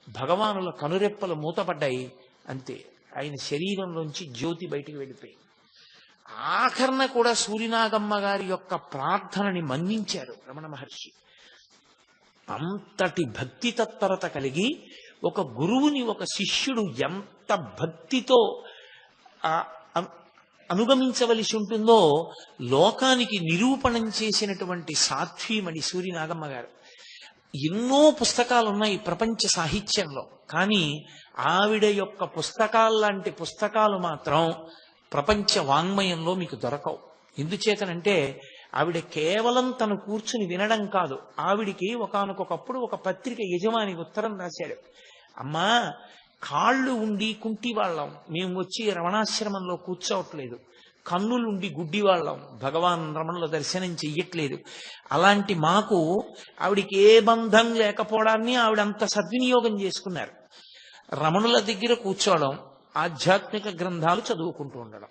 భగవానుల కనురెప్పలు మూతపడ్డాయి. అంతే, ఆయన శరీరంలోంచి జ్యోతి బయటికి వెళ్ళిపోయి. ఆఖరణ కూడా సూరినాగమ్మ గారి యొక్క ప్రార్థనని మన్నించారు రమణ మహర్షి. అంతటి భక్తి తత్పరత కలిగి ఒక గురువుని ఒక శిష్యుడు ఎంత భక్తితో అనుగమించవలసి ఉంటుందో లోకానికి నిరూపణం చేసినటువంటి సాధ్వీమణి సూరినాగమ్మ గారు. ఎన్నో పుస్తకాలు ఉన్నాయి ప్రపంచ సాహిత్యంలో, కానీ ఆవిడ యొక్క పుస్తకాల్లాంటి పుస్తకాలు మాత్రం ప్రపంచ వాంగ్మయంలో మీకు దొరకవు. ఎందుచేతనంటే ఆవిడ కేవలం తను కూర్చుని వినడం కాదు, ఆవిడికి ఒకానొకప్పుడు ఒక పత్రిక యజమాని ఉత్తరం రాశాడు. అమ్మా, కాళ్ళు ఉండి కుంటి వాళ్ళం, మేము వచ్చి రమణాశ్రమంలో కూర్చోవట్లేదు. కన్నులుండి గుడ్డి వాళ్ళం, భగవాన్ రమణుల దర్శనం చెయ్యట్లేదు. అలాంటి మాకు ఆవిడికి ఏ బంధం లేకపోవడాన్ని ఆవిడ అంత సద్వినియోగం చేసుకున్నారు. రమణుల దగ్గర కూర్చోవడం, ఆధ్యాత్మిక గ్రంథాలు చదువుకుంటూ ఉండడం,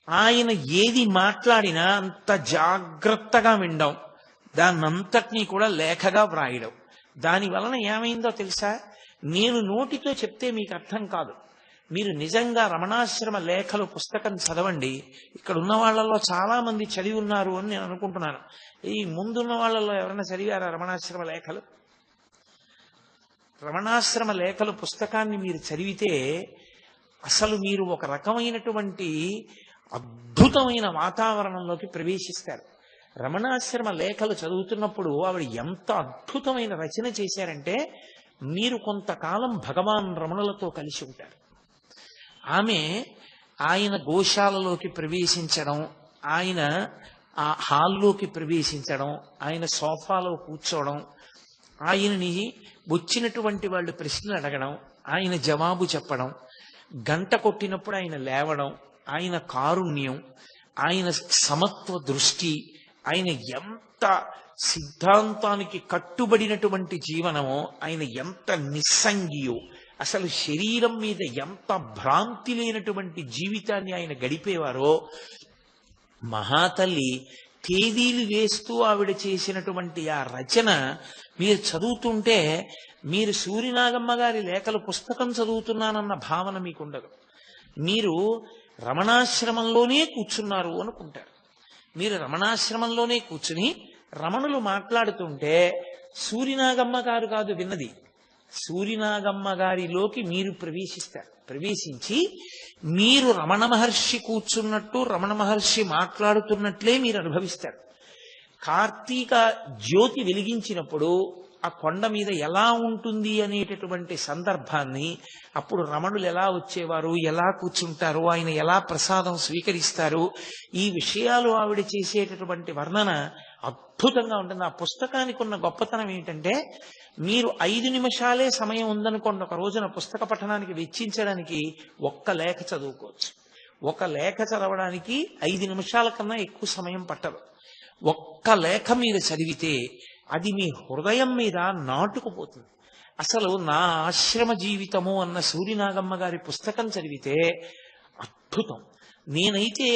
ఆయన ఏది మాట్లాడినా అంత జాగ్రత్తగా వినడం, దాన్నంతటినీ కూడా లేఖగా వ్రాయడం. దాని వలన ఏమైందో తెలుసా? నేను నోటితో చెప్తే మీకు అర్థం కాదు. మీరు నిజంగా రమణాశ్రమ లేఖలు పుస్తకం చదవండి. ఇక్కడ ఉన్న వాళ్ళలో చాలా మంది చదివి ఉన్నారు అని నేను అనుకుంటున్నాను. ఈ ముందున్న వాళ్ళలో ఎవరైనా చదివారా రమణాశ్రమ లేఖలు? రమణాశ్రమ లేఖలు పుస్తకాన్ని మీరు చదివితే అసలు మీరు ఒక రకమైనటువంటి అద్భుతమైన వాతావరణంలోకి ప్రవేశిస్తారు. రమణాశ్రమ లేఖలు చదువుతున్నప్పుడు ఆవిడ ఎంత అద్భుతమైన రచన చేశారంటే, మీరు కొంతకాలం భగవాన్ రమణులతో కలిసి ఉంటారు. ఆమె ఆయన గోశాలలోకి ప్రవేశించడం, ఆయన ఆ హాల్లోకి ప్రవేశించడం, ఆయన సోఫాలో కూర్చోవడం, ఆయనని వచ్చినటువంటి వాళ్ళు ప్రశ్నలు అడగడం, ఆయన జవాబు చెప్పడం, గంట కొట్టినప్పుడు ఆయన లేవడం, ఆయన కారుణ్యం, ఆయన సమత్వ దృష్టి, ఆయన ఎంత సిద్ధాంతానికి కట్టుబడినటువంటి జీవనమో, ఆయన ఎంత నిస్సంగియో, అసలు శరీరం మీద ఎంత భ్రాంతి లేనటువంటి జీవితాన్ని ఆయన గడిపేవారో. మహాతల్లి తేదీలు వేస్తూ ఆవిడ చేసినటువంటి ఆ రచన మీరు చదువుతుంటే మీరు సూరినాగమ్మ గారి లేఖలు పుస్తకం చదువుతున్నానన్న భావన మీకు ఉండదు. మీరు రమణాశ్రమంలోనే కూర్చున్నారు అనుకుంటారు. మీరు రమణాశ్రమంలోనే కూర్చుని రమణులు మాట్లాడుతుంటే సూరినాగమ్మ గారు కాదు విన్నది, సూరినాగమ్మ గారిలోకి మీరు ప్రవేశిస్తారు. ప్రవేశించి మీరు రమణ మహర్షి కూర్చున్నట్టు, రమణ మహర్షి మాట్లాడుతున్నట్లే మీరు అనుభవిస్తారు. కార్తీక జ్యోతి వెలిగించినప్పుడు ఆ కొండ మీద ఎలా ఉంటుంది అనేటటువంటి సందర్భాన్ని, అప్పుడు రమణులు ఎలా వచ్చేవారు, ఎలా కూర్చుంటారు, ఆయన ఎలా ప్రసాదం స్వీకరిస్తారు, ఈ విషయాలు ఆవిడ చేసేటటువంటి వర్ణన అద్భుతంగా ఉంటుంది. ఆ పుస్తకానికి ఉన్న గొప్పతనం ఏంటంటే, మీరు 5 నిమిషాలే సమయం ఉందనుకోండి ఒక రోజున పుస్తక పఠనానికి వెచ్చించడానికి, ఒక్క లేఖ చదువుకోవచ్చు. ఒక లేఖ చదవడానికి 5 నిమిషాల కన్నా ఎక్కువ సమయం పట్టదు. ఒక్క లేఖ మీరు చదివితే అది మీ హృదయం మీద నాటుకుపోతుంది. అసలు నా ఆశ్రమ జీవితము అన్న సూరినాగమ్మ గారి పుస్తకం చదివితే అద్భుతం. నేనైతే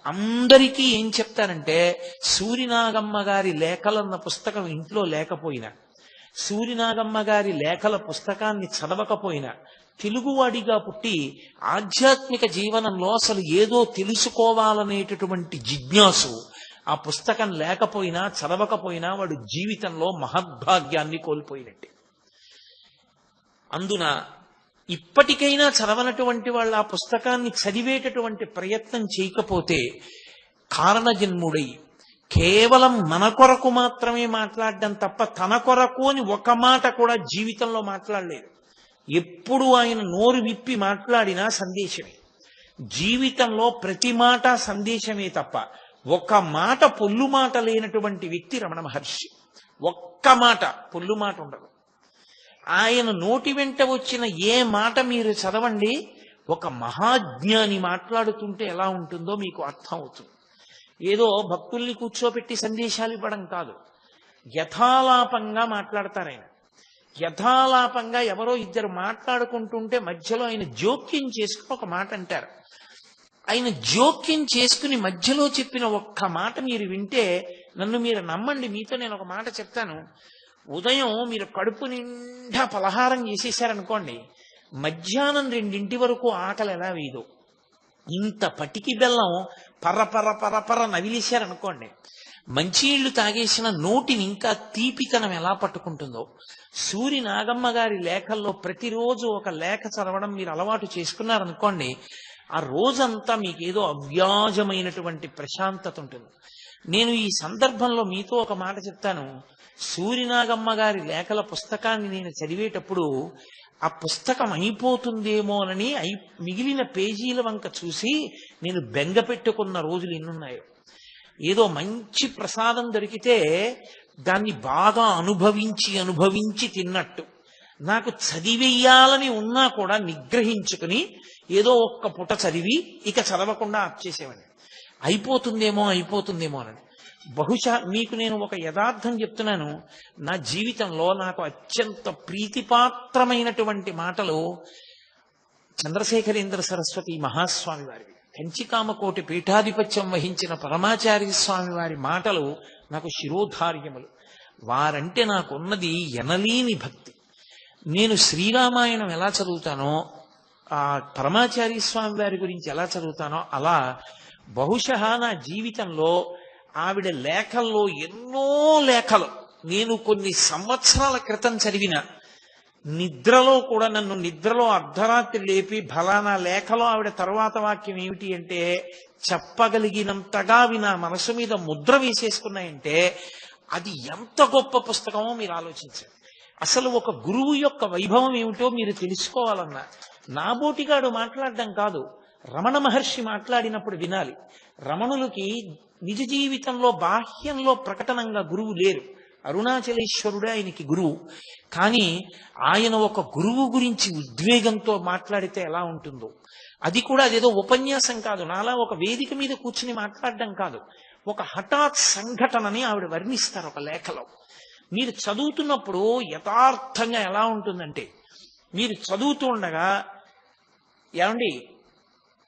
అందరికీ ఏం చెప్తానంటే, సూరినాగమ్మ గారి లేఖలన్న పుస్తకం ఇంట్లో లేకపోయినా, సూరినాగమ్మ గారి లేఖల పుస్తకాన్ని చదవకపోయినా, తెలుగువాడిగా పుట్టి ఆధ్యాత్మిక జీవనంలో అసలు ఏదో తెలుసుకోవాలనేటటువంటి జిజ్ఞాసు ఆ పుస్తకం లేకపోయినా చదవకపోయినా వాడు జీవితంలో మహద్భాగ్యాన్ని కోల్పోయినట్టే. అందున ఇప్పటికైనా చదవనటువంటి వాళ్ళు ఆ పుస్తకాన్ని చదివేటటువంటి ప్రయత్నం చేయకపోతే కారణజన్ముడై కేవలం మన కొరకు మాత్రమే మాట్లాడడం తప్ప తన కొరకు అని ఒక మాట కూడా జీవితంలో మాట్లాడలేదు. ఎప్పుడు ఆయన నోరు విప్పి మాట్లాడినా సందేశమే. జీవితంలో ప్రతి మాట సందేశమే తప్ప ఒక్క మాట పొల్లు మాట లేనటువంటి వ్యక్తి రమణ మహర్షి. ఒక్క మాట పొల్లు మాట ఉండదు. ఆయన నోటి వెంట వచ్చిన ఏ మాట మీరు చదవండి, ఒక మహాజ్ఞాని మాట్లాడుతుంటే ఎలా ఉంటుందో మీకు అర్థం అవుతుంది. ఏదో భక్తుల్ని కూర్చోబెట్టి సందేశాలు ఇవ్వడం కాదు, యథాలాపంగా మాట్లాడతారు ఆయన. యథాలాపంగా ఎవరో ఇద్దరు మాట్లాడుకుంటుంటే మధ్యలో ఆయన జోక్యం చేసుకుని ఒక మాట అంటారు. ఆయన జోక్యం చేసుకుని మధ్యలో చెప్పిన ఒక్క మాట మీరు వింటే నన్ను మీరు నమ్మండి. మీతో నేను ఒక మాట చెప్తాను. ఉదయం మీరు కడుపు నిండా పలహారం చేసేసారనుకోండి, మధ్యాహ్నం 2 వరకు ఆకలి ఎలా వేయదు. ఇంత పటికి బెల్లం పర్ర పర్ర నవిలేశారనుకోండి, మంచినీళ్లు తాగేసిన నోటిని ఇంకా తీపితనం ఎలా పట్టుకుంటుందో. సూరినాగమ్మ గారి లేఖల్లో ప్రతిరోజు ఒక లేఖ చదవడం మీరు అలవాటు చేసుకున్నారనుకోండి, ఆ రోజంతా మీకేదో అవ్యాజమైనటువంటి ప్రశాంతత ఉంటుంది. నేను ఈ సందర్భంలో మీతో ఒక మాట చెప్తాను. సూరినాగమ్మ గారి లేఖల పుస్తకాన్ని నేను చదివేటప్పుడు ఆ పుస్తకం అయిపోతుందేమోనని మిగిలిన పేజీల వంక చూసి నేను బెంగ పెట్టుకున్న రోజులు ఎన్నున్నాయో. ఏదో మంచి ప్రసాదం దొరికితే దాన్ని బాగా అనుభవించి తిన్నట్టు నాకు చదివేయాలని ఉన్నా కూడా నిగ్రహించుకుని ఏదో ఒక్క పుట చదివి ఇక చదవకుండా ఆపేసేవాడిని. అయిపోతుందేమో అని. బహుశా మీకు నేను ఒక యథార్థం చెప్తున్నాను. నా జీవితంలో నాకు అత్యంత ప్రీతిపాత్రమైనటువంటి మాటలు చంద్రశేఖరేంద్ర సరస్వతి మహాస్వామి వారివి. కంచికామకోటి పీఠాధిపత్యం వహించిన పరమాచార్య స్వామి వారి మాటలు నాకు శిరోధార్యములు. వారంటే నాకున్నది ఎనలేని భక్తి. నేను శ్రీరామాయణం ఎలా చదువుతానో, ఆ పరమాచార్య స్వామి వారి గురించి ఎలా చదువుతానో అలా బహుశా నా జీవితంలో ఆవిడ లేఖల్లో ఎన్నో లేఖలు నేను కొన్ని సంవత్సరాల క్రితం చదివిన, నిద్రలో కూడా నన్ను నిద్రలో అర్ధరాత్రి లేపి ఫలానా లేఖలో ఆవిడ తరువాత వాక్యం ఏమిటి అంటే చెప్పగలిగినంతగా నా మనసు మీద ముద్ర వేసేసుకున్నాయంటే అది ఎంత గొప్ప పుస్తకమో మీరు ఆలోచించండి. అసలు ఒక గురువు యొక్క వైభవం ఏమిటో మీరు తెలుసుకోవాలన్నా నాబోటిగాడు మాట్లాడడం కాదు, రమణ మహర్షి మాట్లాడినప్పుడు వినాలి. రమణులకి నిజ జీవితంలో బాహ్యంలో ప్రకటనంగా గురువు లేరు. అరుణాచలేశ్వరుడే ఆయనకి గురువు. కానీ ఆయన ఒక గురువు గురించి ఉద్వేగంతో మాట్లాడితే ఎలా ఉంటుందో, అది కూడా అదేదో ఉపన్యాసం కాదు, నాలా ఒక వేదిక మీద కూర్చుని మాట్లాడడం కాదు, ఒక హఠాత్ సంఘటనని ఆవిడ వర్ణిస్తారు ఒక లేఖలో. మీరు చదువుతున్నప్పుడు యథార్థంగా ఎలా ఉంటుందంటే, మీరు చదువుతూ ఉండగా ఏమండి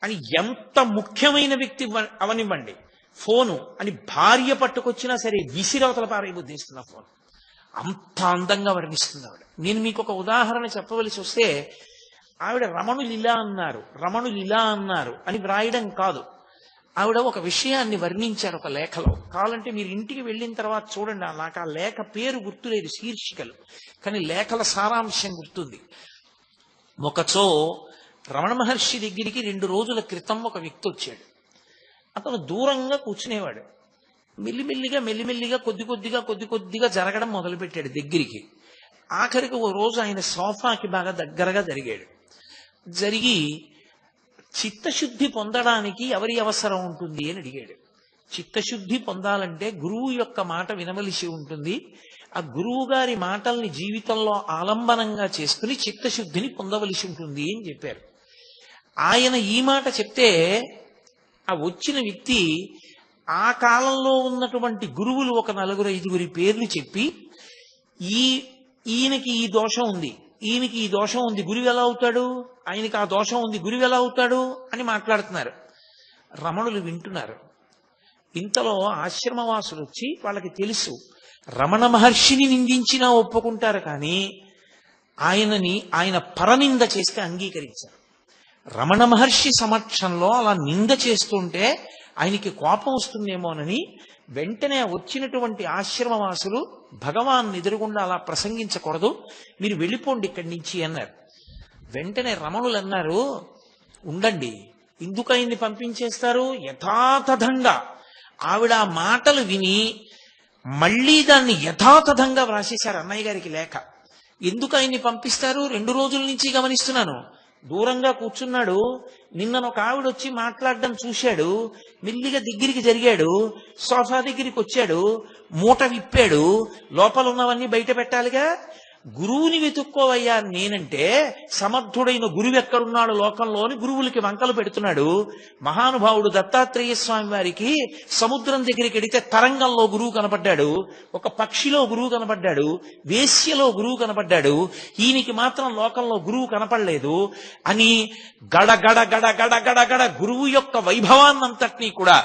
అని ఎంత ముఖ్యమైన వ్యక్తి అవనివ్వండి, ఫోను అని భార్య పట్టుకొచ్చినా సరే విసిరవతల పారైబుద్ధిస్తున్న ఫోన్, అంత అందంగా వర్ణిస్తుంది ఆవిడ. నేను మీకు ఒక ఉదాహరణ చెప్పవలసి వస్తే, ఆవిడ రమణులు ఇలా అన్నారు అని వ్రాయడం కాదు, ఆవిడ ఒక విషయాన్ని వర్ణించారు ఒక లేఖలో. కావాలంటే మీరు ఇంటికి వెళ్ళిన తర్వాత చూడండి. నాకు ఆ లేఖ పేరు గుర్తులేదు, శీర్షికలు, కానీ లేఖల సారాంశం గుర్తుంది. ఒకచో రమణ మహర్షి దగ్గరికి 2 రోజుల క్రితం ఒక వ్యక్తి వచ్చాడు. అతను దూరంగా కూర్చునేవాడు. మెల్లిమెల్లిగా కొద్ది కొద్దిగా జరగడం మొదలుపెట్టాడు దగ్గరికి. ఆఖరికి ఓ రోజు ఆయన సోఫాకి బాగా దగ్గరగా జరిగి చిత్తశుద్ధి పొందడానికి ఎవరి అవసరం ఉంటుంది అని అడిగాడు. చిత్తశుద్ధి పొందాలంటే గురువు యొక్క మాట వినవలసి ఉంటుంది. ఆ గురువు గారి మాటల్ని జీవితంలో ఆలంబనంగా చేసుకుని చిత్తశుద్ధిని పొందవలసి ఉంటుంది అని చెప్పారు. ఆయన ఈ మాట చెప్తే ఆ వచ్చిన వ్యక్తి ఆ కాలంలో ఉన్నటువంటి గురువులు ఒక 4-5 పేర్లు చెప్పి, ఈయనకి ఈ దోషం ఉంది, ఈయనకి ఈ దోషం ఉంది, గురువు ఎలా అవుతాడు, ఆయనకి ఆ దోషం ఉంది, గురువు ఎలా అవుతాడు అని మాట్లాడుతున్నారు. రమణులు వింటున్నారు. ఇంతలో ఆశ్రమవాసులు వచ్చి, వాళ్ళకి తెలుసు రమణ మహర్షిని నిందించినా ఒప్పుకుంటారు కానీ ఆయన పరనింద చేస్తే అంగీకరించారు. రమణ మహర్షి సమక్షంలో అలా నింద చేస్తుంటే ఆయనకి కోపం వస్తుందేమోనని వెంటనే వచ్చినటువంటి ఆశ్రమవాసులు భగవాన్ ఎదురుగుండా అలా ప్రసంగించకూడదు, మీరు వెళ్ళిపోండి ఇక్కడి నుంచి అన్నారు. వెంటనే రమణులు అన్నారు, ఉండండి, ఎందుకు ఆయన్ని పంపించేస్తారు? యథాతథంగా ఆవిడ ఆ మాటలు విని మళ్ళీ దాన్ని యథాతథంగా వ్రాసేశారు అన్నయ్య గారికి లేఖ. ఎందుకు ఆయన్ని పంపిస్తారు? 2 రోజుల నుంచి గమనిస్తున్నాను. దూరంగా కూర్చున్నాడు. నిన్న ఒక ఆవిడ వచ్చి మాట్లాడడం చూశాడు. మెల్లిగా దగ్గరికి జరిగాడు. సోఫా దగ్గరికి వచ్చాడు. మూట విప్పాడు. లోపల ఉన్నవన్నీ బయట పెట్టాలిగా. గురువుని వెతుక్కోవయ్యా నేనంటే, సమర్థుడైన గురువు ఎక్కడున్నాడు లోకంలోని గురువులకి వంకలు పెడుతున్నాడు. మహానుభావుడు దత్తాత్రేయ స్వామి వారికి సముద్రం దగ్గరికి వెడితే తరంగంలో గురువు కనపడ్డాడు, ఒక పక్షిలో గురువు కనపడ్డాడు, వేశ్యలో గురువు కనపడ్డాడు, ఈయనకి మాత్రం లోకంలో గురువు కనపడలేదు అని గడ గడ గడ గడ గడ గడ గురువు యొక్క వైభవాన్నంతటినీ కూడా,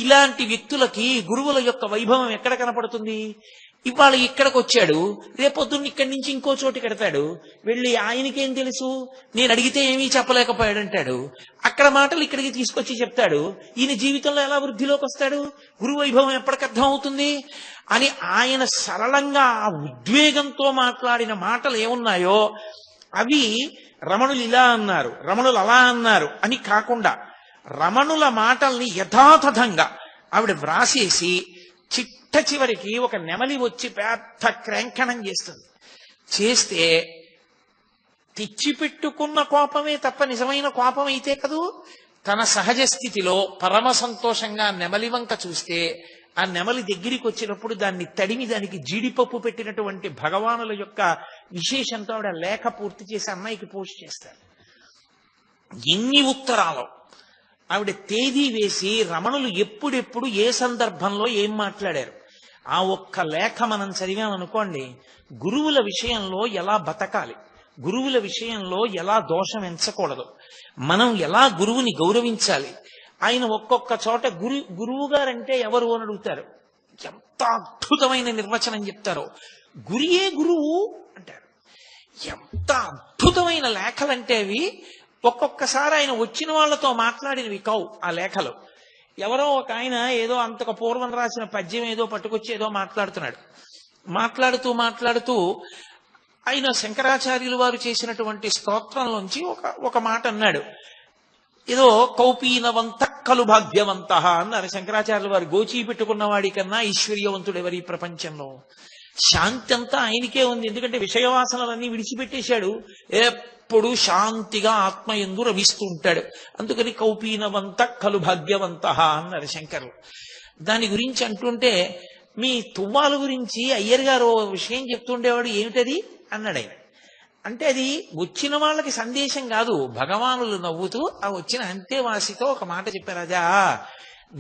ఇలాంటి వ్యక్తులకి గురువుల యొక్క వైభవం ఎక్కడ కనపడుతుంది? ఇవాళ ఇక్కడికి వచ్చాడు, రేపొద్దున్న ఇక్కడి నుంచి ఇంకో చోటు కడతాడు. వెళ్ళి ఆయనకేం తెలుసు, నేను అడిగితే ఏమీ చెప్పలేకపోయాడంటాడు. అక్కడ మాటలు ఇక్కడికి తీసుకొచ్చి చెప్తాడు. ఈయన జీవితంలో ఎలా వృద్ధిలోకి వస్తాడు? గురు వైభవం ఎప్పటికి అర్థం అవుతుంది అని ఆయన సరళంగా ఆ ఉద్వేగంతో మాట్లాడిన మాటలు ఏమున్నాయో అవి రమణులు ఇలా అన్నారు, రమణులు అలా అన్నారు అని కాకుండా రమణుల మాటల్ని యథాతథంగా ఆవిడ వ్రాసేసి చిట్ట చివరికి ఒక నెమలి వచ్చి పెద్ద క్రంకణం చేస్తుంది. చేస్తే తెచ్చిపెట్టుకున్న కోపమే తప్ప నిజమైన కోపం అయితే కదూ. తన సహజ స్థితిలో పరమ సంతోషంగా నెమలి వంక చూస్తే ఆ నెమలి దగ్గరికి వచ్చినప్పుడు దాన్ని తడిమి దానికి జీడిపప్పు పెట్టినటువంటి భగవానుల యొక్క విశేషంతో ఆవిడ లేఖ పూర్తి చేసి అన్నయ్యకి పోస్ట్ చేస్తారు. ఎన్ని ఉత్తరాలు ఆవిడ తేదీ వేసి రమణులు ఎప్పుడెప్పుడు ఏ సందర్భంలో ఏం మాట్లాడారు ఆ ఒక్క లేఖ మనం చదివామనుకోండి, గురువుల విషయంలో ఎలా బతకాలి, గురువుల విషయంలో ఎలా దోషం ఎంచకూడదు, మనం ఎలా గురువుని గౌరవించాలి. ఆయన ఒక్కొక్క చోట గురువు గారంటే ఎవరు అని అడుగుతారు, ఎంత అద్భుతమైన నిర్వచనం చెప్తారో. గురియే గురువు అంటారు. ఎంత అద్భుతమైన లేఖలంటే అవి. ఒక్కొక్కసారి ఆయన వచ్చిన వాళ్ళతో మాట్లాడినవి కావు ఆ లేఖలు. ఎవరో ఒక ఆయన ఏదో అంతకు పూర్వం రాసిన పద్యం ఏదో పట్టుకొచ్చి ఏదో మాట్లాడుతున్నాడు. మాట్లాడుతూ ఆయన శంకరాచార్యులు వారు చేసినటువంటి స్తోత్రంలోంచి ఒక మాట అన్నాడు. ఏదో కౌపీనవంత కలు భాగ్యవంత అన్నారు శంకరాచార్యులు వారు. గోచీ పెట్టుకున్న వాడి కన్నా ఐశ్వర్యవంతుడు ఎవరి ప్రపంచంలో. శాంతి అంతా ఆయనకే ఉంది, ఎందుకంటే విషయవాసనలన్నీ విడిచిపెట్టేశాడు. ఎప్పుడు శాంతిగా ఆత్మయందు రమిస్తూ ఉంటాడు. అందుకని కౌపీనవంత కలు భాగ్యవంత అన్నారు శంకరులు. దాని గురించి అంటుంటే, మీ తువ్వాల గురించి అయ్యర్ గారు విషయం చెప్తుండేవాడు, ఏమిటది అన్నాడు ఆయన. అంటే అది వచ్చిన వాళ్ళకి సందేశం కాదు, భగవానులు నవ్వుతూ ఆ వచ్చిన అంతేవాసితో ఒక మాట చెప్పారు. అదా,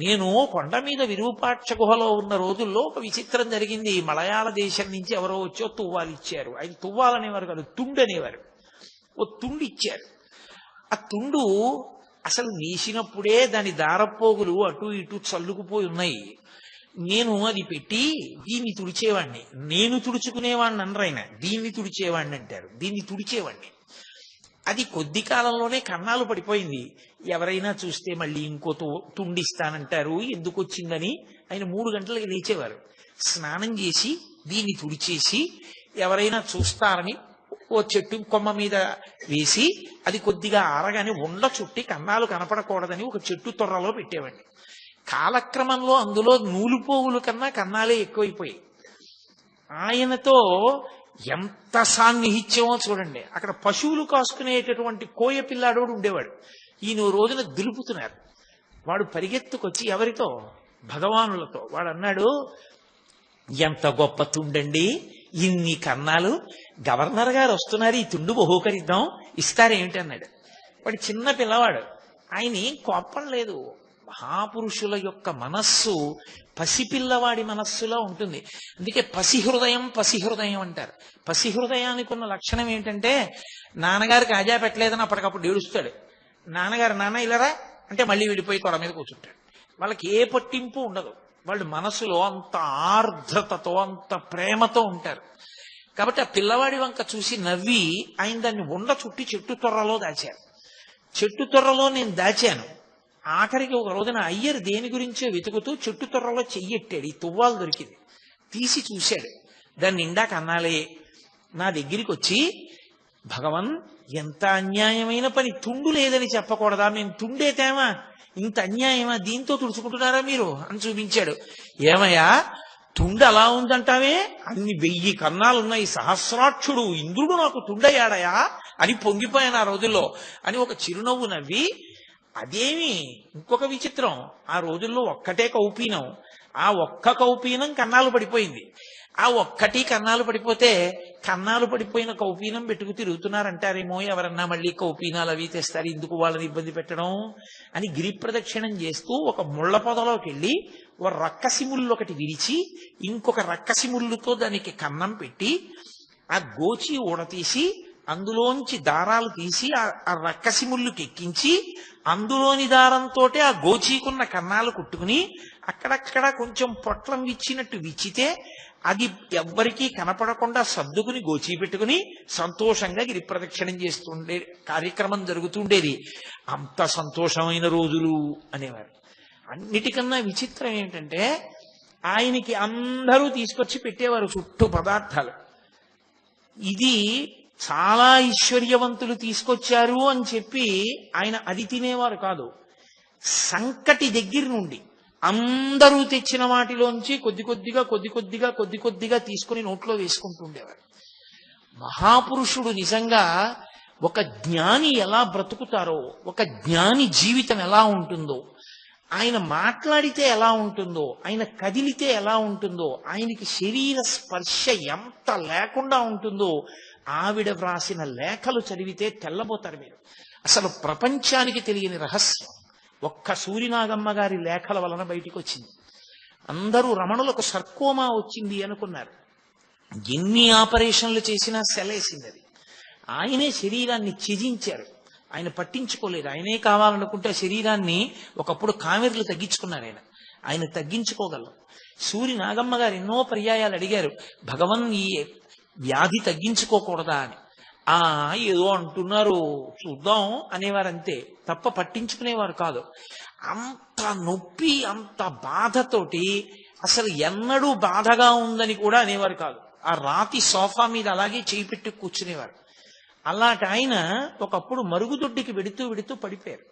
నేను కొండ మీద విరూపాక్ష గుహలో ఉన్న రోజుల్లో ఒక విచిత్రం జరిగింది. మలయాళ దేశం నుంచి ఎవరో వచ్చో తువ్వాలు ఇచ్చారు. ఆయన తువ్వాలనేవారు కాదు, తుండు అనేవారు. ఓ తుండు ఇచ్చారు. ఆ తుండు అసలు వేసినప్పుడే దాని దారపోగులు అటు ఇటు చల్లుకుపోయి ఉన్నాయి. నేను అది పెట్టి దీన్ని తుడిచేవాడిని. నేను తుడుచుకునేవాడిని అనరైనా, దీన్ని తుడిచేవాడిని అంటారు. దీన్ని తుడిచేవాడిని. అది కొద్ది కాలంలోనే కన్నాలు పడిపోయింది. ఎవరైనా చూస్తే మళ్ళీ ఇంకో తుండిస్తానంటారు. ఎందుకు వచ్చిందని ఆయన 3 గంటలకి లేచేవారు. స్నానం చేసి దీన్ని తుడిచేసి ఎవరైనా చూస్తారని ఓ చెట్టు కొమ్మ మీద వేసి అది కొద్దిగా ఆరగానే ఉండ చుట్టి కన్నాలు కనపడకూడదని ఒక చెట్టు తొర్రలో పెట్టేవాడిని. కాలక్రమంలో అందులో నూలుపోగుల కన్నా కన్నాలే ఎక్కువైపోయాయి. ఆయనతో ఎంత సాన్నిహిత్యమో చూడండి. అక్కడ పశువులు కాసుకునేటటువంటి కోయ పిల్లాడోడు ఉండేవాడు. ఈయన రోజున దులుపుతున్నారు. వాడు పరిగెత్తుకొచ్చి ఎవరితో, భగవానులతో. వాడు అన్నాడు, ఎంత గొప్ప తుండండి, ఇన్ని కన్నాలు, గవర్నర్ గారు వస్తున్నారు, ఈ తుండు బహూకరిద్దాం, ఇస్తారేమిటి అన్నాడు. వాడు చిన్న పిల్లవాడు. ఆయన కోపం లేదు. మహాపురుషుల యొక్క మనస్సు పసిపిల్లవాడి మనస్సులో ఉంటుంది. అందుకే పసిహృదయం అంటారు. పసిహృదయానికి ఉన్న లక్షణం ఏంటంటే, నాన్నగారికి ఆజా పెట్టలేదని అప్పటికప్పుడు ఏడుస్తాడు. నాన్న ఇలారా అంటే మళ్ళీ విడిపోయి కొడ మీద కూర్చుంటాడు. వాళ్ళకి ఏ పట్టింపు ఉండదు. వాళ్ళు మనసులో అంత ఆర్ద్రతతో అంత ప్రేమతో ఉంటారు. కాబట్టి ఆ పిల్లవాడి వంక చూసి నవ్వి ఆయన దాన్ని ఉండ చుట్టి చెట్టు తొర్రలో దాచారు. చెట్టు తొర్రలో నేను దాచాను. ఆఖరికి ఒక రోజున అయ్యర్ దేని గురించో వెతుకుతూ చెట్టు తొర్రలో చెయ్యెట్టాడు. ఈ తువ్వాలు దొరికింది. తీసి చూశాడు. దాన్ని నిండా కన్నాలే. నా దగ్గరికి వచ్చి, భగవన్ ఎంత అన్యాయమైన పని, తుండు లేదని చెప్పకూడదా, మేము తుండేతేమా, ఇంత అన్యాయమా, దీంతో తుడుచుకుంటున్నారా మీరు అని చూపించాడు. ఏమయ్యా తుండు అలా ఉందంటావే, అన్ని 1000 కన్నాలున్నాయి, సహస్రాక్షుడు ఇంద్రుడు నాకు తుండయ్యాడయా అని పొంగిపోయాను ఆ రోజుల్లో అని ఒక చిరునవ్వు నవ్వి, అదేమి ఇంకొక విచిత్రం, ఆ రోజుల్లో ఒక్కటే కౌపీనం, ఆ ఒక్క కౌపీనం కన్నాలు పడిపోయింది. ఆ ఒక్కటి కన్నాలు పడిపోతే కన్నాలు పడిపోయిన కౌపీనం పెట్టుకు తిరుగుతున్నారంటారేమో, ఎవరన్నా మళ్ళీ కౌపీనాలు అవి తెస్తారు, ఇందుకు వాళ్ళని ఇబ్బంది పెట్టడం అని గిరి ప్రదక్షిణం చేస్తూ ఒక ముళ్ళ పొదలోకి వెళ్ళి ఒక రక్కసి ముళ్ళు ఒకటి విరిచి ఇంకొక రక్కసి ముళ్ళుతో దానికి కన్నం పెట్టి ఆ గోచి ఊడతీసి అందులోంచి దారాలు తీసి ఆ రక్కసి ముళ్ళుకి ఎక్కించి అందులోని దారంతో ఆ గోచీకున్న కన్నాలు కుట్టుకుని అక్కడక్కడ కొంచెం పొట్లం విచ్చినట్టు విచ్చితే అది ఎవ్వరికీ కనపడకుండా సర్దుకుని గోచీ పెట్టుకుని సంతోషంగా గిరి ప్రదక్షిణం చేస్తుండే కార్యక్రమం జరుగుతుండేది. అంత సంతోషమైన రోజులు అనేవారు. అన్నిటికన్నా విచిత్రం ఏంటంటే, ఆయనకి అందరూ తీసుకొచ్చి పెట్టేవారు చుట్టూ పదార్థాలు. ఇది చాలా ఐశ్వర్యవంతులు తీసుకొచ్చారు అని చెప్పి ఆయన అది తినేవారు కాదు. సంకటి దగ్గర నుండి అందరూ తెచ్చిన వాటిలోంచి కొద్ది కొద్దిగా తీసుకుని నోట్లో వేసుకుంటూ ఉండేవారు. మహాపురుషుడు నిజంగా ఒక జ్ఞాని ఎలా బ్రతుకుతారో, ఒక జ్ఞాని జీవితం ఎలా ఉంటుందో, ఆయన మాట్లాడితే ఎలా ఉంటుందో, ఆయన కదిలితే ఎలా ఉంటుందో, ఆయనకి శరీర స్పర్శ ఎంత లేకుండా ఉంటుందో, ఆవిడ వ్రాసిన లేఖలు చదివితే తెల్లబోతారు మీరు. అసలు ప్రపంచానికి తెలియని రహస్యం ఒక్క సూరినాగమ్మ గారి లేఖల వలన బయటికి వచ్చింది. అందరూ రమణులకు సర్కోమా వచ్చింది అనుకున్నారు. ఎన్ని ఆపరేషన్లు చేసినా సెలేసింది అది. ఆయనే శరీరాన్ని త్యజించారు. ఆయన పట్టించుకోలేదు. ఆయనే కావాలనుకుంటే శరీరాన్ని ఒకప్పుడు కామెర్లు తగ్గించుకున్నారు. ఆయన తగ్గించుకోగలరు. సూరి నాగమ్మ గారు ఎన్నో పర్యాయాలు అడిగారు, భగవన్ ఈ వ్యాధి తగ్గించుకోకూడదా అని. ఏదో అంటున్నారు చూద్దాం అనేవారంతే తప్ప పట్టించుకునేవారు కాదు. అంత నొప్పి, అంత బాధతోటి అసలు ఎన్నడూ బాధగా ఉందని కూడా అనేవారు కాదు. ఆ రాతి సోఫా మీద అలాగే చేయి పెట్టి కూర్చునేవారు. అలాంటి ఆయన ఒకప్పుడు మరుగుదొడ్డికి వెడుతూ పడిపోయారు.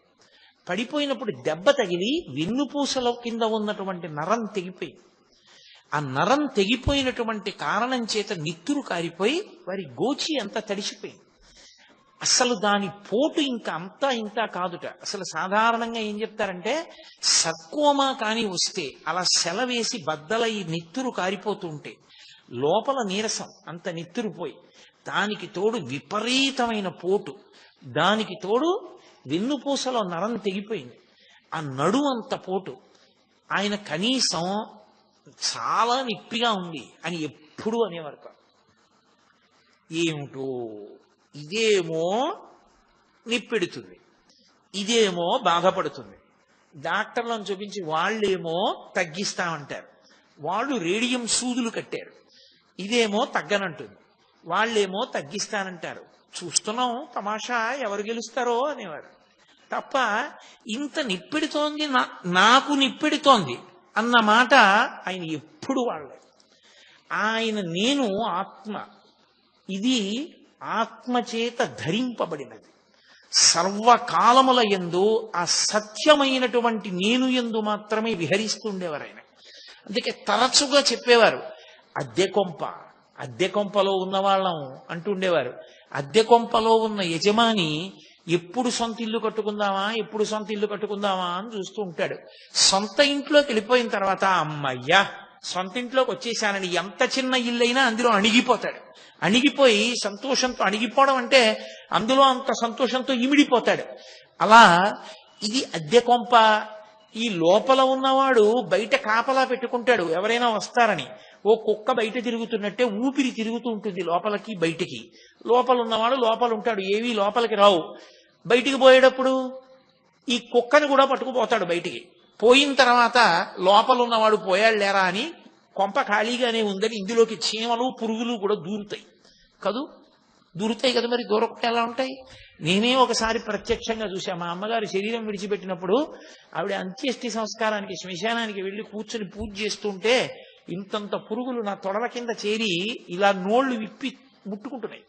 పడిపోయినప్పుడు దెబ్బ తగిలి వెన్నుపూసల కింద ఉన్నటువంటి నరం తెగిపోయింది. ఆ నరం తెగిపోయినటువంటి కారణం చేత నిత్తురు కారిపోయి వారి గోచి అంతా తడిసిపోయింది. అసలు దాని పోటు ఇంకా అంతా ఇంతా కాదుట. అసలు సాధారణంగా ఏం చెప్తారంటే, సర్కోమా కాని వస్తే అలా సెలవేసి బద్దలై నిత్తురు కారిపోతుంటే లోపల నీరసం, అంత నిత్తురు పోయి, దానికి తోడు విపరీతమైన పోటు, దానికి తోడు వెన్నుపూసలో నరం తెగిపోయింది, ఆ నడుము అంత పోటు, ఆయన కనీసం చాలా నిప్పిగా ఉంది అని ఎప్పుడూ అనేవారు కాదు. ఏమిటో ఇదేమో నిప్పెడుతుంది, ఇదేమో బాధపడుతుంది. డాక్టర్లను చూపించి వాళ్ళేమో తగ్గిస్తామంటారు, వాళ్ళు రేడియం సూదులు కట్టారు. ఇదేమో తగ్గనంటుంది, వాళ్ళేమో తగ్గిస్తానంటారు. చూస్తున్నాం తమాషా, ఎవరు గెలుస్తారో అనేవారు తప్ప ఇంత నిప్పెడుతోంది, నాకు నిప్పెడుతోంది అన్న మాట ఆయన ఎప్పుడు వాడలేదు. ఆయన నేను ఆత్మ, ఇది ఆత్మచేత ధరింపబడినది. సర్వకాలముల యందు ఆ సత్యమైనటువంటి నేను యందు మాత్రమే విహరిస్తుండేవారు ఆయన. అందుకే తరచుగా చెప్పేవారు, అద్దె కొంపలో ఉన్నవాళ్ళం అంటుండేవారు. అద్దె కొంపలో ఉన్న యజమాని ఎప్పుడు సొంత ఇల్లు కట్టుకుందామా అని చూస్తూ ఉంటాడు. సొంత ఇంట్లోకి వెళ్ళిపోయిన తర్వాత అమ్మయ్యా సొంత ఇంట్లోకి వచ్చేసానని ఎంత చిన్న ఇల్లైనా అందులో అణిగిపోతాడు. అణిగిపోయి సంతోషంతో, అణిగిపోవడం అంటే అందులో అంత సంతోషంతో ఇమిడిపోతాడు. అలా ఇది అద్దె కొంప. ఈ లోపల ఉన్నవాడు బయట కాపలా పెట్టుకుంటాడు ఎవరైనా వస్తారని. ఓ కుక్క బయట తిరుగుతున్నట్టే ఊపిరి తిరుగుతూ ఉంటుంది లోపలికి బయటికి. లోపల ఉన్నవాడు లోపల ఉంటాడు, ఏవీ లోపలికి రావు. బయటికి పోయేటప్పుడు ఈ కుక్కని కూడా పట్టుకుపోతాడు బయటికి. పోయిన తర్వాత లోపల ఉన్నవాడు పోయాడు లేరా అని కొంప ఖాళీగానే ఉందని ఇందులోకి చీమలు పురుగులు కూడా దూరుతాయి కదా. మరి దూరకుండా ఎలా ఉంటాయి? నేనే ఒకసారి ప్రత్యక్షంగా చూశా. మా అమ్మగారు శరీరం విడిచిపెట్టినప్పుడు ఆవిడ అంత్యేష్టి సంస్కారానికి శ్మశానానికి వెళ్ళి కూర్చొని పూజ చేస్తుంటే ఇంతంత పురుగులు నా తొడల కింద చేరి ఇలా నోళ్లు విప్పి ముట్టుకుంటున్నాయి.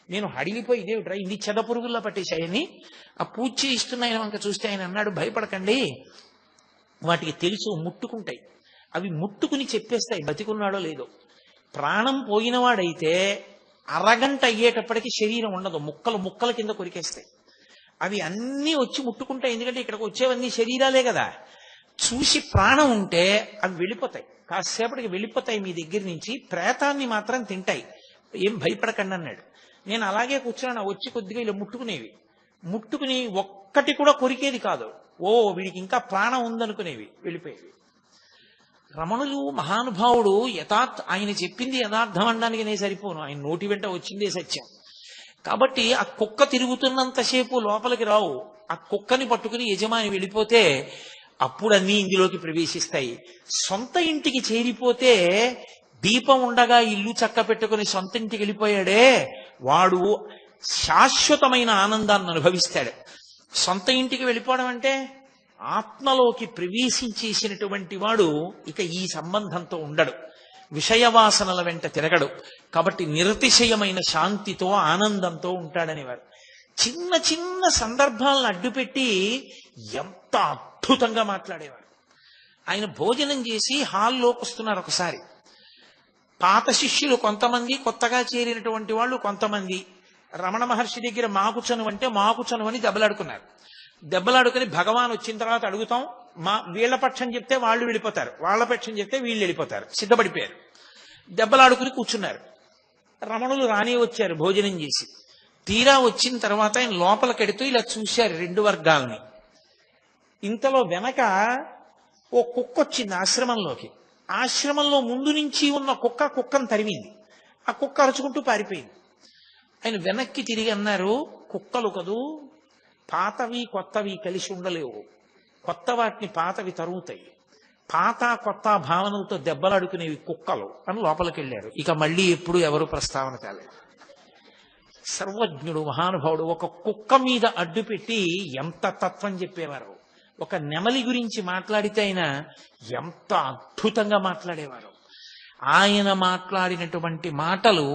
నేను హడిలిపోయి ఇదేమిట్రా ఇన్ని చెద పురుగుల్లో పట్టేశాయని ఆ పూజ చేయిస్తున్న ఆయన వంక చూస్తే ఆయన అన్నాడు, భయపడకండి, వాటికి తెలుసు ముట్టుకుంటాయి, అవి ముట్టుకుని చెప్పేస్తాయి బతికున్నాడో లేదో. ప్రాణం పోయినవాడైతే అరగంట అయ్యేటప్పటికి శరీరం ఉండదు, ముక్కల కింద కొరికేస్తాయి. అవి అన్నీ వచ్చి ముట్టుకుంటాయి, ఎందుకంటే ఇక్కడికి వచ్చేవన్నీ శరీరాలే కదా. చూసి ప్రాణం ఉంటే అవి వెళ్ళిపోతాయి, కాసేపటికి వెళ్ళిపోతాయి మీ దగ్గర నుంచి. ప్రేతాన్ని మాత్రం తింటాయి, ఏం భయపడకండి అన్నాడు. నేను అలాగే కూర్చున్నాను. వచ్చి కొద్దిగా ఇలా ముట్టుకుని ఒక్కటి కూడా కొరికేది కాదు. ఓ వీడికి ఇంకా ప్రాణం ఉందనుకునేవి, వెళ్ళిపోయేవి. రమణులు మహానుభావుడు ఆయన చెప్పింది యథార్థం అనడానికి నేను సరిపోను, ఆయన నోటి వెంట వచ్చిందే సత్యం. కాబట్టి ఆ కుక్క తిరుగుతున్నంతసేపు లోపలికి రావు. ఆ కుక్కని పట్టుకుని యజమాని వెళ్ళిపోతే అప్పుడు అన్నీ ఇందులోకి ప్రవేశిస్తాయి. సొంత ఇంటికి చేరిపోతే దీపం ఉండగా ఇల్లు చక్క పెట్టుకుని సొంత ఇంటికి వెళ్ళిపోయాడే వాడు శాశ్వతమైన ఆనందాన్ని అనుభవిస్తాడు. సొంత ఇంటికి వెళ్ళిపోవడం అంటే ఆత్మలోకి ప్రవేశించేసినటువంటి వాడు ఇక ఈ సంబంధంతో ఉండడు. విషయవాసనల వెంట తిరగడు. కాబట్టి నిరతిశయమైన శాంతితో ఆనందంతో ఉంటాడనేవారు. చిన్న చిన్న సందర్భాలను అడ్డుపెట్టి ఎంత అద్భుతంగా మాట్లాడేవారు. ఆయన భోజనం చేసి హాల్లోకి వస్తున్నారు. ఒకసారి పాత శిష్యులు కొంతమంది, కొత్తగా చేరినటువంటి వాళ్ళు కొంతమంది రమణ మహర్షి దగ్గర మాకు చనువు అంటే మాకు చనువు అని దెబ్బలాడుకున్నారు. దెబ్బలాడుకుని భగవాన్ వచ్చిన తర్వాత అడుగుతాం, వీళ్ళ పక్షం చెప్తే వాళ్ళు వెళ్ళిపోతారు, వాళ్ళ పక్షం చెప్తే వీళ్ళు వెళ్ళిపోతారు, సిద్ధపడిపోయారు. దెబ్బలాడుకుని కూర్చున్నారు. రమణులు రానే వచ్చారు భోజనం చేసి. తీరా వచ్చిన తర్వాత ఆయన లోపలికెడుతూ ఇలా చూశారు రెండు వర్గాల్ని. ఇంతలో వెనక ఓ కుక్క వచ్చింది ఆశ్రమంలోకి. ఆశ్రమంలో ముందు నుంచి ఉన్న కుక్కను తరిమింది. ఆ కుక్క అరుచుకుంటూ పారిపోయింది. ఆయన వెనక్కి తిరిగి అన్నారు, కుక్కలు కదూ, పాతవి కొత్తవి కలిసి ఉండలేవు, కొత్త వాటిని పాతవి తరుగుతాయి, పాత కొత్త భావనలతో దెబ్బలాడుకునేవి కుక్కలు అని లోపలికి వెళ్ళారు. ఇక మళ్ళీ ఎప్పుడు ఎవరు ప్రస్తావన తేలేదు. సర్వజ్ఞుడు మహానుభావుడు. ఒక కుక్క మీద అడ్డుపెట్టి ఎంత తత్వం చెప్పేవారు. ఒక నెమలి గురించి మాట్లాడితే ఆయన ఎంత అద్భుతంగా మాట్లాడేవారు. ఆయన మాట్లాడినటువంటి మాటలు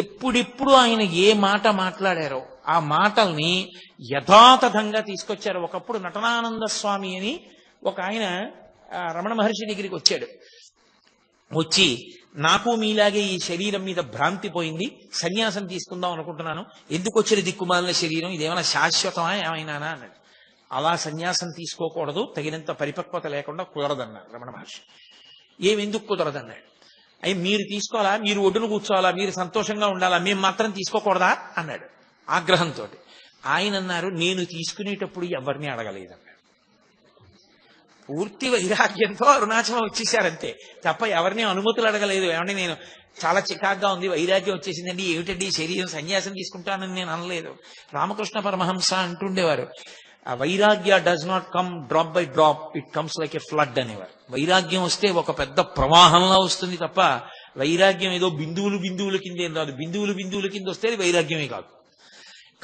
ఎప్పుడెప్పుడు ఆయన ఏ మాట మాట్లాడారో ఆ మాటల్ని యథాతథంగా తీసుకొచ్చారు. ఒకప్పుడు నటనానంద స్వామి అని ఒక ఆయన రమణ మహర్షి దగ్గరికి వచ్చాడు. వచ్చి నాకు మీలాగే ఈ శరీరం మీద భ్రాంతి పోయింది, సన్యాసం తీసుకుందాం అనుకుంటున్నాను, ఎందుకు వచ్చిన దిక్కుమాలిన శరీరం, ఇదేమైనా శాశ్వతమా ఏమైనా అన్నాడు. అలా సన్యాసం తీసుకోకూడదు, తగినంత పరిపక్వత లేకుండా కుదరదన్నారు రమణ మహర్షి. ఏమెందుకు కుదరదన్నాడు. అయ్యి మీరు తీసుకోవాలా, మీరు ఒడ్డును కూర్చోవాలా, మీరు సంతోషంగా ఉండాలా, మేము మాత్రం తీసుకోకూడదా అన్నాడు ఆగ్రహంతో. ఆయన అన్నారు, నేను తీసుకునేటప్పుడు ఎవరిని అడగలేదన్నాడు. పూర్తి వైరాగ్యంతో అరుణాచలం వచ్చేసారంతే తప్ప ఎవరిని అనుమతులు అడగలేదు. ఏమంటే నేను చాలా చికాగ్గా ఉంది, వైరాగ్యం వచ్చేసిందండి, ఏమిటండి శరీరం సన్యాసం తీసుకుంటానని నేను అనలేదు. రామకృష్ణ పరమహంస అంటుండేవారు, వైరాగ్య does not come drop by drop, it comes like a flood అనేవారు. వైరాగ్యం వస్తే ఒక పెద్ద ప్రవాహంలా వస్తుంది తప్ప వైరాగ్యం ఏదో బిందువుల కింద ఏం రాదు. బిందువుల కింద వస్తే వైరాగ్యమే కాదు.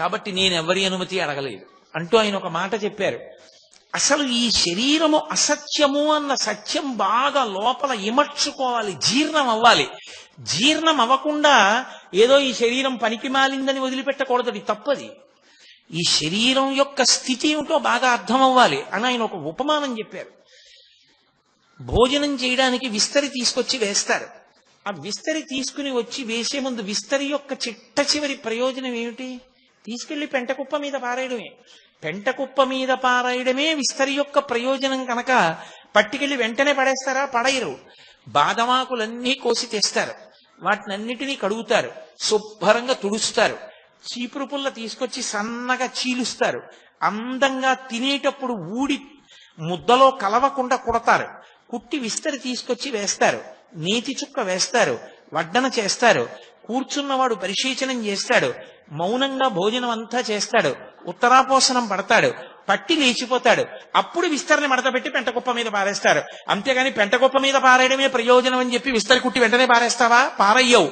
కాబట్టి నేను ఎవరి అనుమతి అడగలేదు అంటూ ఆయన ఒక మాట చెప్పారు. అసలు ఈ శరీరము అసత్యము అన్న సత్యం బాగా లోపల ఇమర్చుకోవాలి, జీర్ణం అవ్వాలి. జీర్ణం అవ్వకుండా ఏదో ఈ శరీరం పనికి మాలిందని వదిలిపెట్టకూడదు, అది తప్పది. ఈ శరీరం యొక్క స్థితి ఏమిటో బాగా అర్థం అవ్వాలి అని ఆయన ఒక ఉపమానం చెప్పారు. భోజనం చేయడానికి విస్తరి తీసుకొచ్చి వేస్తారు. ఆ విస్తరి తీసుకుని వచ్చి వేసే ముందు విస్తరి యొక్క చిట్ట చివరి ప్రయోజనం ఏమిటి? తీసుకెళ్లి పెంటకుప్ప మీద పారేయడమే. పెంటకుప్ప మీద పారేయడమే విస్తరి యొక్క ప్రయోజనం కనుక పట్టుకెళ్ళి వెంటనే పడేస్తారా? పడేయరు. బాదమాకులన్నీ కోసి తెస్తారు, వాటినన్నిటినీ కడుగుతారు, శుభ్రంగా తుడుస్తారు, చీపురు పుల్ల తీసుకొచ్చి సన్నగా చీలుస్తారు, అందంగా తినేటప్పుడు ఊడి ముద్దలో కలవకుండా కుడతారు, కుట్టి విస్తరి తీసుకొచ్చి వేస్తారు, నేతి చుక్క వేస్తారు, వడ్డన చేస్తారు, కూర్చున్నవాడు పరిశీచనం చేస్తాడు, మౌనంగా భోజనం అంతా చేస్తాడు, ఉత్తరాపోసనం పడతాడు, పట్టి లేచిపోతాడు. అప్పుడు విస్తరిని మడతపెట్టి పెంటకుప్ప మీద పారేస్తారు. అంతేగాని పెంటకుప్ప మీద పారేయడమే ప్రయోజనం అని చెప్పి విస్తరి కుట్టి వెంటనే పారేస్తావా? పారయ్యవు.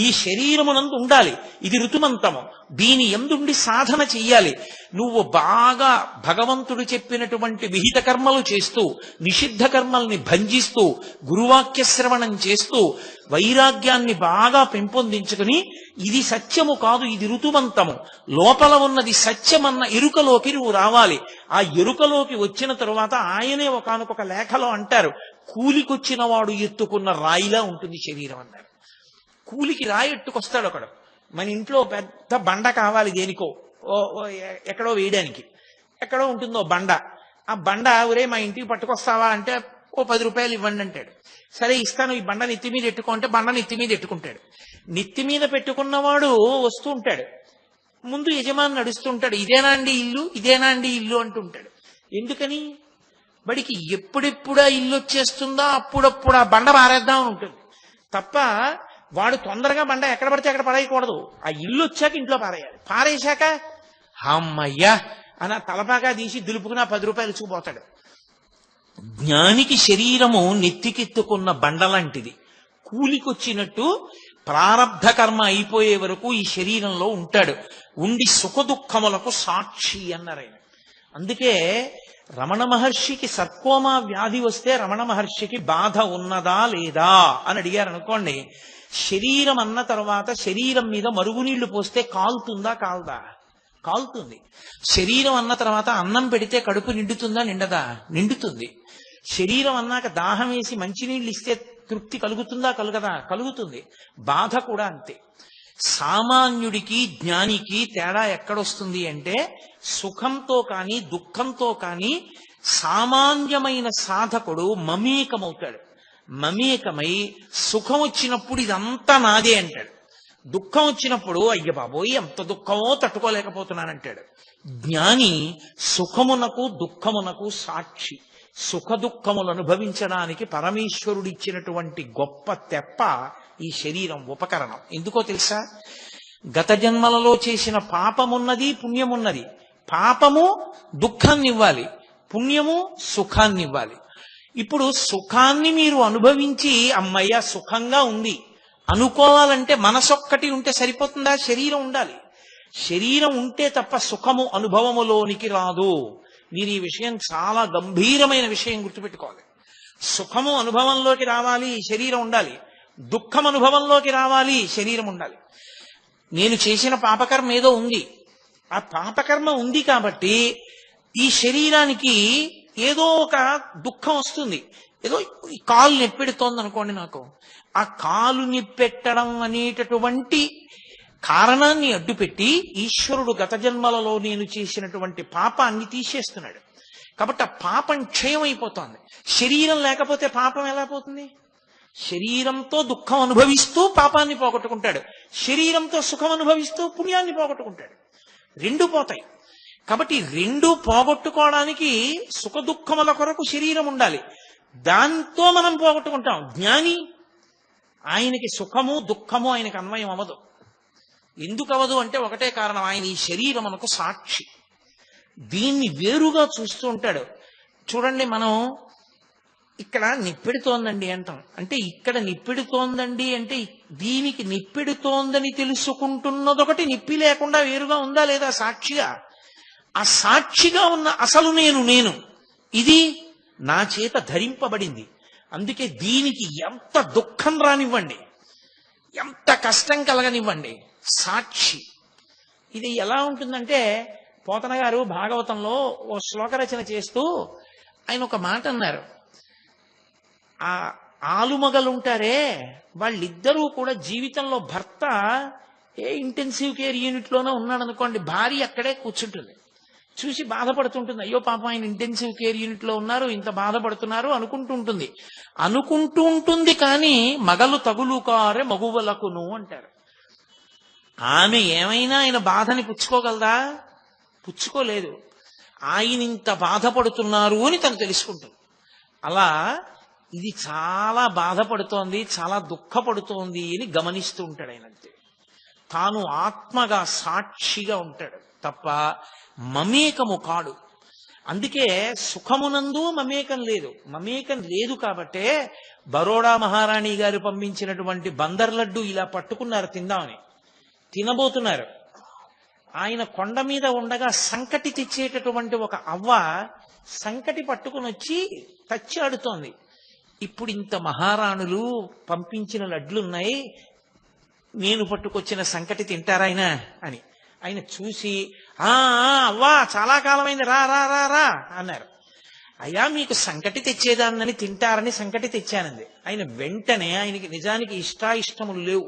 ఈ శరీరమునందు ఉండాలి, ఇది ఋతుమంతము, దీని ఎందుండి సాధన చెయ్యాలి. నువ్వు బాగా భగవంతుడు చెప్పినటువంటి విహిత కర్మలు చేస్తూ, నిషిద్ధ కర్మల్ని భంజిస్తూ, గురువాక్య శ్రవణం చేస్తూ, వైరాగ్యాన్ని బాగా పెంపొందించుకుని ఇది సత్యము కాదు, ఇది ఋతుమంతము, లోపల ఉన్నది సత్యమన్న ఎరుకలోకి నువ్వు రావాలి. ఆ ఎరుకలోకి వచ్చిన తరువాత ఆయనే ఒకానొక లేఖలో అంటారు, కూలికొచ్చిన వాడు ఎత్తుకున్న రాయిలా ఉంటుంది శరీరం అన్నారు. కూలికి రాయి ఎట్టుకొస్తాడు ఒకడు. మన ఇంట్లో పెద్ద బండ కావాలి దేనికో, ఎక్కడో వేయడానికి, ఎక్కడో ఉంటుందో బండ. ఆ బండ ఒరే మా ఇంటికి పట్టుకొస్తావా అంటే ఓ 10 రూపాయలు ఇవ్వండి అంటాడు. సరే ఇస్తాను, ఈ బండ నెత్తి మీద ఎట్టుకో అంటే బండ నెత్తి మీద ఎట్టుకుంటాడు. నెత్తి మీద పెట్టుకున్నవాడు వస్తూ ఉంటాడు, ముందు యజమాని నడుస్తుంటాడు, ఇదేనా అండి ఇల్లు, ఇదేనా అండి ఇల్లు అంటుంటాడు. ఎందుకని? వాడికి ఎప్పుడెప్పుడు ఆ ఇల్లు వచ్చేస్తుందో అప్పుడప్పుడు ఆ బండ పారేద్దాం అని ఉంటుంది తప్ప వాడు తొందరగా బండ ఎక్కడ పడితే అక్కడ పడేయకూడదు. ఆ ఇల్లు వచ్చాక ఇంట్లో పారేయాలి. పారేశాక అమ్మయ్యా అని తలపాగా తీసి దులుపుకుని 10 రూపాయలు చూపోతాడు. జ్ఞానికి శరీరము నెత్తికెత్తుకున్న బండలాంటిది. కూలికొచ్చినట్టు ప్రారబ్ధ కర్మ అయిపోయే వరకు ఈ శరీరంలో ఉంటాడు. ఉండి సుఖ దుఃఖములకు సాక్షి అన్నారు ఆయన. అందుకే రమణ మహర్షికి సర్కోమా వ్యాధి వస్తే రమణ మహర్షికి బాధ ఉన్నదా లేదా అని అడిగారు అనుకోండి, శరీరం అన్న తర్వాత శరీరం మీద మరుగునీళ్లు పోస్తే కాలుతుందా కాలదా? కాలుతుంది. శరీరం అన్న తర్వాత అన్నం పెడితే కడుపు నిండుతుందా నిండదా? నిండుతుంది. శరీరం అన్నాక దాహం వేసి మంచినీళ్ళు ఇస్తే తృప్తి కలుగుతుందా కలుగదా? కలుగుతుంది. బాధ కూడా అంతే. సామాన్యుడికి జ్ఞానికి తేడా ఎక్కడొస్తుంది అంటే, సుఖంతో కానీ దుఃఖంతో కానీ సామాన్యమైన సాధకుడు మమేకమవుతాడు. మమేకమై సుఖం వచ్చినప్పుడు ఇదంతా నాదే అంటాడు, దుఃఖం వచ్చినప్పుడు అయ్య బాబోయ్ ఎంత దుఃఖమో తట్టుకోలేకపోతున్నానంటాడు. జ్ఞాని సుఖమునకు దుఃఖమునకు సాక్షి. సుఖ దుఃఖములు అనుభవించడానికి పరమేశ్వరుడిచ్చినటువంటి గొప్ప తెప్ప ఈ శరీరం, ఉపకరణం. ఎందుకో తెలుసా? గత జన్మలలో చేసిన పాపమున్నది పుణ్యమున్నది. పాపము దుఃఖాన్నివ్వాలి, పుణ్యము సుఖాన్నివ్వాలి. ఇప్పుడు సుఖాన్ని మీరు అనుభవించి అమ్మయ్య సుఖంగా ఉంది అనుకోవాలంటే మనసొక్కటి ఉంటే సరిపోతుందా? శరీరం ఉండాలి. శరీరం ఉంటే తప్ప సుఖము అనుభవములోనికి రాదు. మీరు ఈ విషయం చాలా గంభీరమైన విషయం గుర్తుపెట్టుకోవాలి. సుఖము అనుభవంలోకి రావాలి, శరీరం ఉండాలి. దుఃఖం అనుభవంలోకి రావాలి, శరీరం ఉండాలి. నేను చేసిన పాపకర్మ ఏదో ఉంది, ఆ పాపకర్మ ఉంది కాబట్టి ఈ శరీరానికి ఏదో ఒక దుఃఖం వస్తుంది. ఏదో ఈ కాలు నెప్పెడుతోంది అనుకోండి, నాకు ఆ కాలు నిప్పెట్టడం అనేటటువంటి కారణాన్ని అడ్డుపెట్టి ఈశ్వరుడు గత జన్మలలో నేను చేసినటువంటి పాపాన్ని తీసేస్తున్నాడు. కాబట్టి ఆ పాపం క్షయం అయిపోతోంది. శరీరం లేకపోతే పాపం ఎలా పోతుంది? శరీరంతో దుఃఖం అనుభవిస్తూ పాపాన్ని పోగొట్టుకుంటాడు, శరీరంతో సుఖం అనుభవిస్తూ పుణ్యాన్ని పోగొట్టుకుంటాడు. రెండు పోతాయి. కాబట్టి రెండు పోగొట్టుకోవడానికి సుఖ దుఃఖముల కొరకు శరీరం ఉండాలి. దాంతో మనం పోగొట్టుకుంటాం. జ్ఞాని ఆయనకి సుఖము దుఃఖము ఆయనకి అన్వయం అవ్వదు. ఎందుకు అవ్వదు అంటే ఒకటే కారణం, ఆయన ఈ శరీరం మనకు సాక్షి. దీన్ని వేరుగా చూస్తూ ఉంటాడు. చూడండి, మనం ఇక్కడ నిప్పెడుతోందండి అంటాం. అంటే ఇక్కడ నిప్పెడుతోందండి అంటే దీనికి నిప్పెడుతోందని తెలుసుకుంటున్నదొకటి, నిప్పి లేకుండా వేరుగా ఉందా లేదా సాక్షిగా? ఆ సాక్షిగా ఉన్న అసలు నేను ఇది నా చేత ధరింపబడింది. అందుకే దీనికి ఎంత దుఃఖం రానివ్వండి, ఎంత కష్టం కలగనివ్వండి, సాక్షి. ఇది ఎలా ఉంటుందంటే, పోతన గారు భాగవతంలో ఓ శ్లోక రచన చేస్తూ ఆయన ఒక మాట అన్నారు. ఆ ఆలుమగలుంటారే వాళ్ళిద్దరూ కూడా జీవితంలో భర్త ఇంటెన్సివ్ కేర్ యూనిట్లోనే ఉన్నాడు అనుకోండి, భార్య అక్కడే కూర్చుంటుంది, చూసి బాధపడుతుంటుంది. అయ్యో పాపం ఆయన ఇంటెన్సివ్ కేర్ యూనిట్లో ఉన్నారు, ఇంత బాధపడుతున్నారు అనుకుంటూ ఉంటుంది. కానీ మగలు తగులు కారే మగువలకును అంటారు. ఆమె ఏమైనా ఆయన బాధని పుచ్చుకోగలదా? పుచ్చుకోలేదు. ఆయన ఇంత బాధపడుతున్నారు అని తను తెలుసుకుంటుంది. అలా ఇది చాలా బాధపడుతోంది, చాలా దుఃఖపడుతోంది అని గమనిస్తూ ఉంటాడు ఆయన. అంతే, తాను ఆత్మగా సాక్షిగా ఉంటాడు తప్ప మమేకము కాడు. అందుకే సుఖమునందు మమేకం లేదు కాబట్టే బరోడా మహారాణి గారు పంపించినటువంటి బందర్ లడ్డు ఇలా పట్టుకున్నారు తిందామని. తినబోతున్నారు. ఆయన కొండ మీద ఉండగా సంకటి తెచ్చేటటువంటి ఒక అవ్వ సంకటి పట్టుకుని వచ్చి తచ్చాడుతోంది. ఇప్పుడు ఇంత మహారాణులు పంపించిన లడ్లున్నాయి, నేను పట్టుకొచ్చిన సంకటి తింటారాయన అని. ఆయన చూసి అవ్వా చాలా కాలమైంది, రా రా రా రా అన్నారు. అయ్యా మీకు సంకటి తెచ్చేదాన్నని తింటారని సంకటి తెచ్చానంది. ఆయన వెంటనే, ఆయనకి నిజానికి ఇష్టాయిష్టములు లేవు,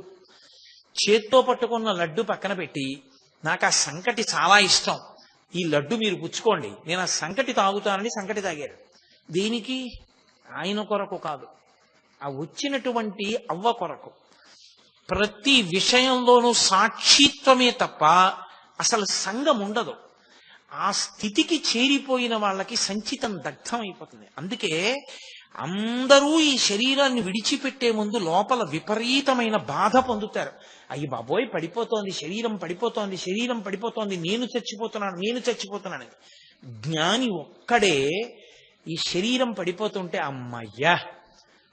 చేత్తో పట్టుకున్న లడ్డు పక్కన పెట్టి, నాకు ఆ సంకటి చాలా ఇష్టం, ఈ లడ్డు మీరు పుచ్చుకోండి, నేను ఆ సంకటి తాగుతానని సంకటి తాగారు. దేనికి? ఆయన కొరకు కాదు, ఆ వచ్చినటువంటి అవ్వ కొరకు. ప్రతి విషయంలోనూ సాక్షిత్వమే తప్ప అసలు సంగం ఉండదు. ఆ స్థితికి చేరిపోయిన వాళ్ళకి సంచితం దగ్ధమైపోతుంది. అందుకే అందరూ ఈ శరీరాన్ని విడిచిపెట్టే ముందు లోపల విపరీతమైన బాధ పొందుతారు. అయ్యి బాబోయ్ పడిపోతోంది, శరీరం పడిపోతోంది, నేను చచ్చిపోతున్నాను. జ్ఞాని ఒక్కడే ఈ శరీరం పడిపోతుంటే అమ్మయ్యా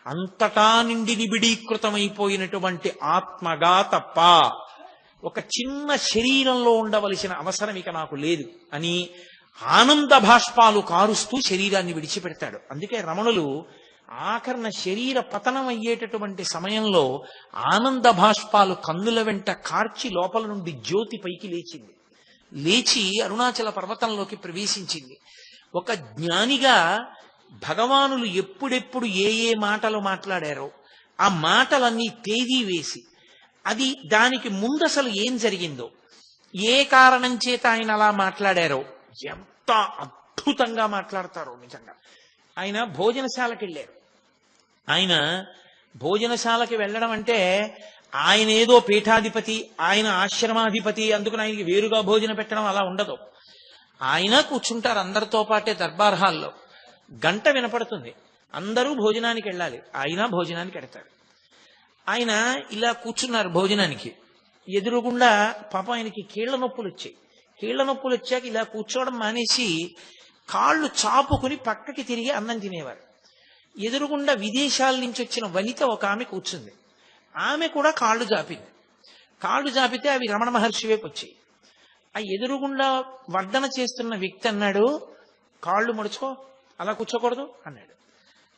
అంతటా నిండి నిబిడీకృతమైపోయినటువంటి ఆత్మగా తప్ప ఒక చిన్న శరీరంలో ఉండవలసిన అవసరం ఇక నాకు లేదు అని ఆనంద భాష్పాలు కారుస్తూ శరీరాన్ని విడిచిపెడతాడు. అందుకే రమణులు ఆఖరణ శరీర పతనం అయ్యేటటువంటి సమయంలో ఆనంద భాష్పాలు కన్నుల వెంట కార్చి లోపల నుండి జ్యోతి పైకి లేచింది. లేచి అరుణాచల పర్వతంలోకి ప్రవేశించింది. ఒక జ్ఞానిగా భగవానులు ఎప్పుడెప్పుడు ఏ ఏ మాటలు మాట్లాడారో ఆ మాటలన్నీ తేదీ వేసి, అది దానికి ముందు అసలు ఏం జరిగిందో, ఏ కారణం చేత ఆయన అలా మాట్లాడారో ఎంత అద్భుతంగా మాట్లాడతారో నిజంగా. ఆయన భోజనశాలకు వెళ్ళారు. ఆయన భోజనశాలకి వెళ్ళడం అంటే ఆయన ఏదో పీఠాధిపతి, ఆయన ఆశ్రమాధిపతి, అందుకని ఆయనకి వేరుగా భోజనం పెట్టడం అలా ఉండదు. ఆయన కూర్చుంటారు అందరితో పాటే దర్బార్ హాల్లో. గంట వినపడుతుంది, అందరూ భోజనానికి వెళ్ళాలి, ఆయన భోజనానికి వెడతాడు. ఆయన ఇలా కూర్చున్నారు భోజనానికి. ఎదురుగుండా పాపం ఆయనకి కీళ్ల నొప్పులు వచ్చాయి. కీళ్ల నొప్పులు వచ్చాక ఇలా కూర్చోవడం మానేసి కాళ్ళు చాపుకుని పక్కకి తిరిగి అన్నం తినేవారు. ఎదురుగుండా విదేశాల నుంచి వచ్చిన వనిత ఒక ఆమె కూర్చుంది. ఆమె కూడా కాళ్ళు జాపింది. కాళ్ళు జాపితే అవి రమణ మహర్షి వైపు వచ్చాయి. ఆ ఎదురుగుండా వడ్డన చేస్తున్న వ్యక్తి అన్నాడు, కాళ్ళు మడుచుకో, అలా కూర్చోకూడదు అన్నాడు.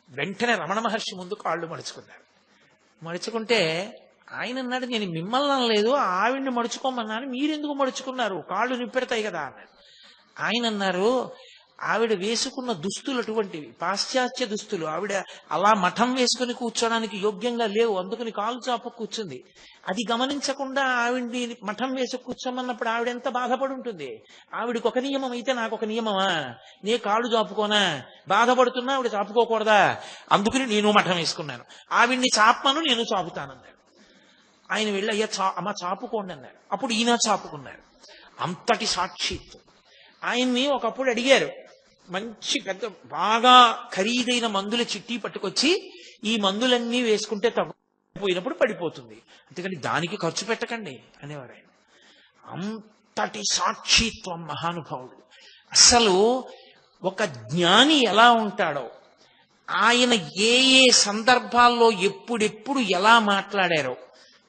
వెంటనే రమణ మహర్షి ముందు కాళ్ళు మడుచుకున్నారు. మడుచుకుంటే ఆయన అన్నాడు, నేను మిమ్మల్ని అనలేదు, ఆవిడ్ని మడుచుకోమన్నాను, మీరెందుకు మడుచుకున్నారు, కాళ్ళు నిప్పెడతాయి కదా అన్నాడు. ఆయన అన్నారు, ఆవిడ వేసుకున్న దుస్తులు అటువంటివి, పాశ్చాత్య దుస్తులు, ఆవిడ అలా మఠం వేసుకుని కూర్చోడానికి యోగ్యంగా లేవు, అందుకని కాలు చాపు కూర్చుంది. అది గమనించకుండా ఆవిడ్ని మఠం వేసి కూర్చోమన్నప్పుడు ఆవిడ ఎంత బాధపడి ఉంటుంది. ఆవిడికి ఒక నియమం అయితే నాకు ఒక నియమమా, నే కాళ్ళు చాపుకోనా, బాధపడుతున్నా ఆవిడ చాపుకోకూడదా, అందుకని నేను మఠం వేసుకున్నాను, ఆవిడ్ని చాపమను నేను చాపుతానన్నాడు. ఆయన వెళ్ళి అయ్యా అమ్మ చాపుకోండి అన్నారు. అప్పుడు ఈయన చాపుకున్నారు. అంతటి సాక్షిత్వం. ఆయన్ని ఒకప్పుడు అడిగారు, మంచి పెద్ద బాగా ఖరీదైన మందుల చిట్టి పట్టుకొచ్చి, ఈ మందులన్నీ వేసుకుంటే తగ్గిపోయినప్పుడు పడిపోతుంది, అందుకని దానికి ఖర్చు పెట్టకండి అనేవారు ఆయన. అంతటి సాక్షిత్వం మహానుభావుడు. అసలు ఒక జ్ఞాని ఎలా ఉంటాడో, ఆయన ఏ ఏ సందర్భాల్లో ఎప్పుడెప్పుడు ఎలా మాట్లాడారో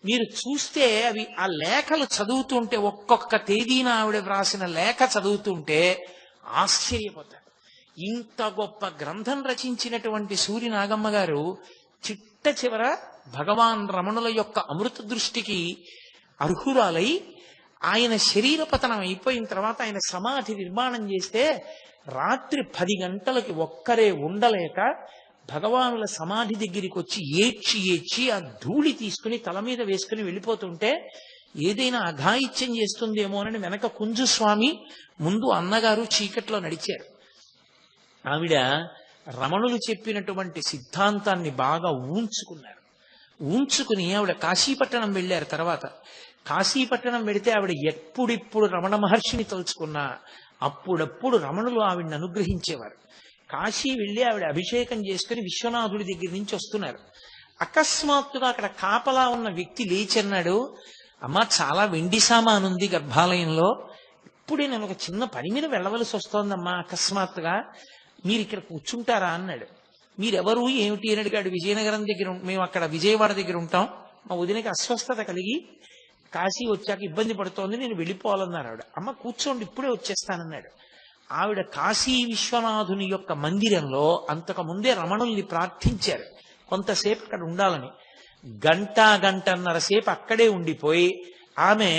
మీరు చూస్తే, అవి ఆ లేఖలు చదువుతుంటే, ఒక్కొక్క తేదీన ఆవిడ వ్రాసిన లేఖ చదువుతుంటే ఆశ్చర్యపోతారు. ఇంత గొప్ప గ్రంథం రచించినటువంటి సూర్యనాగమ్మ గారు చిట్ట చివర భగవాన్ రమణుల యొక్క అమృత దృష్టికి అర్హురాలై, ఆయన శరీర పతనం అయిపోయిన తర్వాత ఆయన సమాధి నిర్మాణం చేస్తే రాత్రి 10 గంటలకి ఒక్కరే ఉండలేక భగవానుల సమాధి దగ్గరికి వచ్చి ఏడ్చి ఏడ్చి ఆ ధూళి తీసుకుని తల మీద వేసుకుని వెళ్ళిపోతుంటే, ఏదైనా అఘాయిత్యం చేస్తుందేమోనని వెనక కుంజుస్వామి, ముందు అన్నగారు చీకట్లో నడిచారు. ఆవిడ రమణులు చెప్పినటువంటి సిద్ధాంతాన్ని బాగా ఊంచుకుని ఆవిడ కాశీపట్టణం వెళ్ళారు. తర్వాత కాశీపట్టణం వెడితే ఆవిడ ఎప్పుడిప్పుడు రమణ మహర్షిని తలుచుకున్నా అప్పుడప్పుడు రమణులు ఆవిడని అనుగ్రహించేవారు. కాశీ వెళ్ళి ఆవిడ అభిషేకం చేసుకుని విశ్వనాథుడి దగ్గర నుంచి వస్తున్నారు. అకస్మాత్తుగా అక్కడ కాపలా ఉన్న వ్యక్తి లేచన్నాడు, అమ్మా చాలా వెండి సామానుంది గర్భాలయంలో, ఇప్పుడే నేను ఒక చిన్న పని మీద వెళ్ళవలసి వస్తోందమ్మా, అకస్మాత్తుగా మీరు ఇక్కడ కూర్చుంటారా అన్నాడు. మీరెవరు ఏమిటి అని అడిగాడు. విజయనగరం దగ్గర, మేము అక్కడ విజయవాడ దగ్గర ఉంటాం, మా వదినకి అస్వస్థత కలిగి కాశీ వచ్చాక ఇబ్బంది పడుతోంది, నేను వెళ్ళిపోవాలన్నారు ఆవిడ. అమ్మ కూర్చోండి ఇప్పుడే వచ్చేస్తానన్నాడు. ఆవిడ కాశీ విశ్వనాథుని యొక్క మందిరంలో అంతకు ముందే రమణుల్ని ప్రార్థించారు కొంతసేపు అక్కడ ఉండాలని. గంటన్నర సేపు అక్కడే ఉండిపోయి ఆమె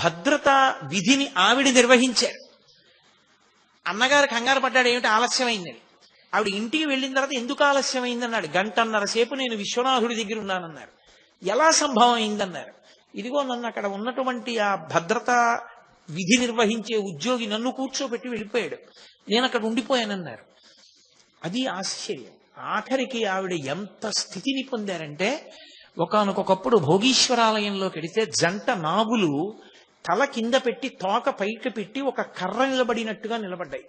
భద్రతా విధిని ఆవిడ నిర్వహించారు. అన్నగారు కంగారు పడ్డాడు, ఏమిటి ఆలస్యమైందని. ఆవిడ ఇంటికి వెళ్ళిన తర్వాత ఎందుకు ఆలస్యమైందన్నాడు. గంటన్నర సేపు నేను విశ్వనాథుడి దగ్గర ఉన్నానన్నారు. ఎలా సంభవం అయిందన్నారు. ఇదిగో నన్ను అక్కడ ఉన్నటువంటి ఆ భద్రతా విధి నిర్వహించే ఉద్యోగి నన్ను కూర్చోబెట్టి వెళ్ళిపోయాడు, నేను అక్కడ ఉండిపోయానన్నారు. అది ఆశ్చర్యం. ఆఖరికి ఆవిడ ఎంత స్థితిని పొందారంటే, ఒకానొకప్పుడు భోగీశ్వరాలయంలోకి వెడితే జంట నాగులు తల కింద పెట్టి తోక పైకి పెట్టి ఒక కర్ర నిలబడినట్టుగా నిలబడ్డాయి.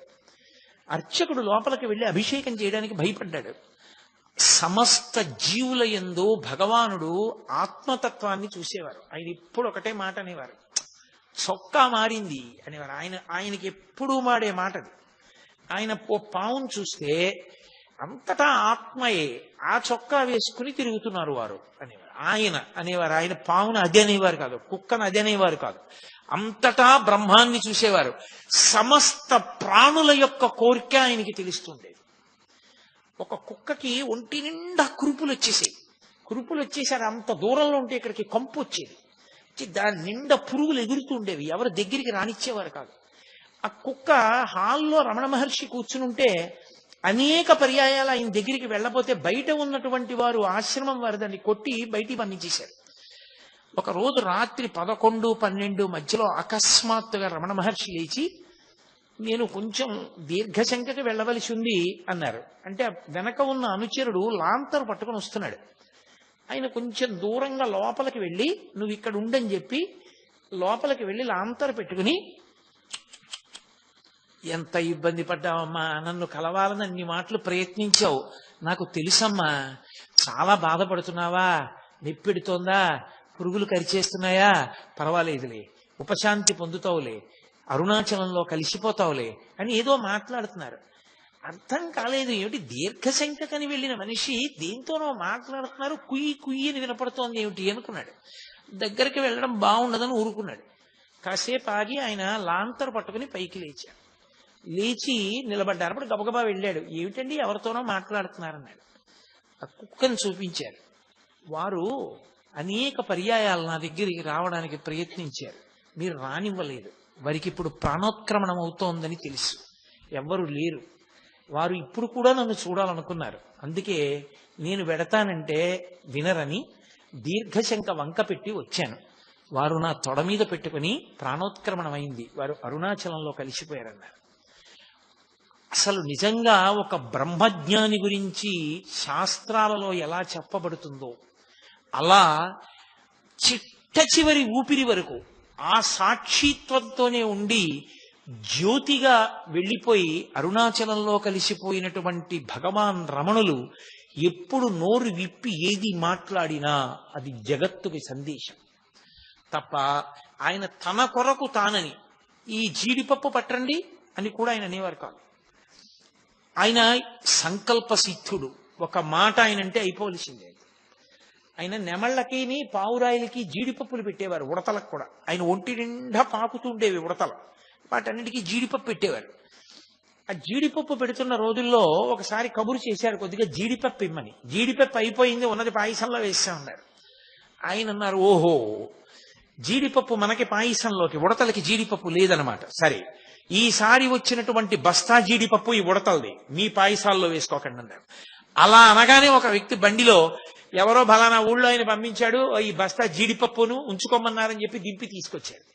అర్చకుడు లోపలికి వెళ్ళి అభిషేకం చేయడానికి భయపడ్డాడు. సమస్త జీవుల యందు భగవానుడు ఆత్మతత్వాన్ని చూసేవారు. ఆయన ఎప్పుడు ఒకటే మాట అనేవారు, చొక్కా మారింది అనేవారు. ఆయనకి ఎప్పుడూ మాడే మాటది. ఆయన పావును చూస్తే అంతటా ఆత్మయే, ఆ చొక్కా వేసుకుని తిరుగుతున్నారు వారు అనేవారు. ఆయన అనేవారు. ఆయన పావును అది అనేవారు కాదు, కుక్కను అది అనేవారు కాదు. అంతటా బ్రహ్మాన్ని చూసేవారు. సమస్త ప్రాణుల యొక్క కోరిక ఆయనకి తెలుస్తుండేది. ఒక కుక్కకి ఒంటి నిండా కురుపులు వచ్చేసాయి. కురుపులు వచ్చేసారు, అంత దూరంలో ఉంటే ఇక్కడికి కంపు వచ్చేది. దాని నిండా పురుగులు ఎగురుతుండేవి, ఎవరు దగ్గరికి రానిచ్చేవారు కాదు. ఆ కుక్క హాల్లో రమణ మహర్షి కూర్చుని ఉంటే అనేక పర్యాయాలు ఆయన దగ్గరికి వెళ్ళపోతే బయట ఉన్నటువంటి వారు ఆశ్రమం వారు దాన్ని కొట్టి బయటికి పంపించేశారు. ఒక రోజు రాత్రి 11, 12 మధ్యలో అకస్మాత్తుగా రమణ మహర్షి లేచి, నేను కొంచెం దీర్ఘశంకకి వెళ్ళవలసి ఉంది అన్నారు. అంటే వెనక ఉన్న అనుచరుడు లాంతరు పట్టుకొని వస్తున్నాడు. ఆయన కొంచెం దూరంగా లోపలికి వెళ్ళి, నువ్వు ఇక్కడ ఉండని చెప్పి లోపలికి వెళ్ళి లాంతరు పెట్టుకుని, ఎంత ఇబ్బంది పడ్డావమ్మా, నన్ను కలవాలని అన్ని మాటలు ప్రయత్నించావు, నాకు తెలుసమ్మా, చాలా బాధపడుతున్నావా, నొప్పెడుతోందా, పురుగులు కరిచేస్తున్నాయా, పర్వాలేదులే, ఉపశాంతి పొందుతావులే, అరుణాచలంలో కలిసిపోతావులే అని ఏదో మాట్లాడుతున్నారు. అర్థం కాలేదు, ఏమిటి దీర్ఘశంకని వెళ్ళిన మనిషి దేంతోనో మాట్లాడుతున్నారు, కుయ్యి కుయ్యి అని వినపడుతోంది ఏమిటి అనుకున్నాడు. దగ్గరికి వెళ్ళడం బాగుండదని ఊరుకున్నాడు. కాసేపు ఆగి ఆయన లాంతరు పట్టుకుని పైకి లేచాడు. లేచి నిలబడ్డారు. అప్పుడు గబగబా వెళ్ళాడు. ఏమిటండి ఎవరితోనో మాట్లాడుతున్నారన్నాడు. ఆ కుక్కను చూపించారు. వారు అనేక పర్యాయాలు నా దగ్గరికి రావడానికి ప్రయత్నించారు, మీరు రానివ్వలేదు. వారికి ఇప్పుడు ప్రాణోత్క్రమణం అవుతోందని తెలుసు, ఎవ్వరు లేరు. వారు ఇప్పుడు కూడా నన్ను చూడాలనుకున్నారు. అందుకే నేను వెడతానంటే వినరని దీర్ఘశంక వంక పెట్టి వచ్చాను. వారు నా తొడ మీద పెట్టుకుని ప్రాణోత్క్రమణం అయింది, వారు అరుణాచలంలో కలిసిపోయారన్నారు. అసలు నిజంగా ఒక బ్రహ్మజ్ఞాని గురించి శాస్త్రాలలో ఎలా చెప్పబడుతుందో అలా చిట్ట చివరి ఊపిరి వరకు ఆ సాక్షిత్వంతోనే ఉండి జ్యోతిగా వెళ్ళిపోయి అరుణాచలంలో కలిసిపోయినటువంటి భగవాన్ రమణులు ఎప్పుడు నోరు విప్పి ఏది మాట్లాడినా అది జగత్తుకి సందేశం తప్ప ఆయన తన కొరకు తానని ఈ జీడిపప్పు పట్టండి అని కూడా ఆయన అనేవారు కాదు. ఆయన సంకల్ప సిద్ధుడు. ఒక మాట ఆయన అంటే అయిపోవలసిందే. ఆయన నెమళ్ళకి పావురాయిలకి జీడిపప్పులు పెట్టేవారు, ఉడతలకు కూడా. ఆయన ఒంటి నిండా పాకుతుండేవి ఉడతలు, వాటన్నిటికీ జీడిపప్పు పెట్టేవారు. ఆ జీడిపప్పు పెడుతున్న రోజుల్లో ఒకసారి కబురు చేశారు, కొద్దిగా జీడిపప్పు ఇమ్మని. జీడిపప్పు అయిపోయింది, ఉన్నది పాయసంలో వేస్తామన్నారు. ఆయన అన్నారు, ఓహో జీడిపప్పు మనకి పాయసంలోకి, ఉడతలకి జీడిపప్పు లేదనమాట. సరే, ఈసారి వచ్చినటువంటి బస్తా జీడిపప్పు ఈ ఉడతలది, మీ పాయసాల్లో వేసుకోకండి అన్నారు. అలా అనగానే ఒక వ్యక్తి బండిలో ఎవరో బలానా ఊళ్ళో ఆయన పంపించాడు, ఈ బస్తా జీడిపప్పును ఉంచుకోమన్నారని చెప్పి దింపి తీసుకొచ్చాడు.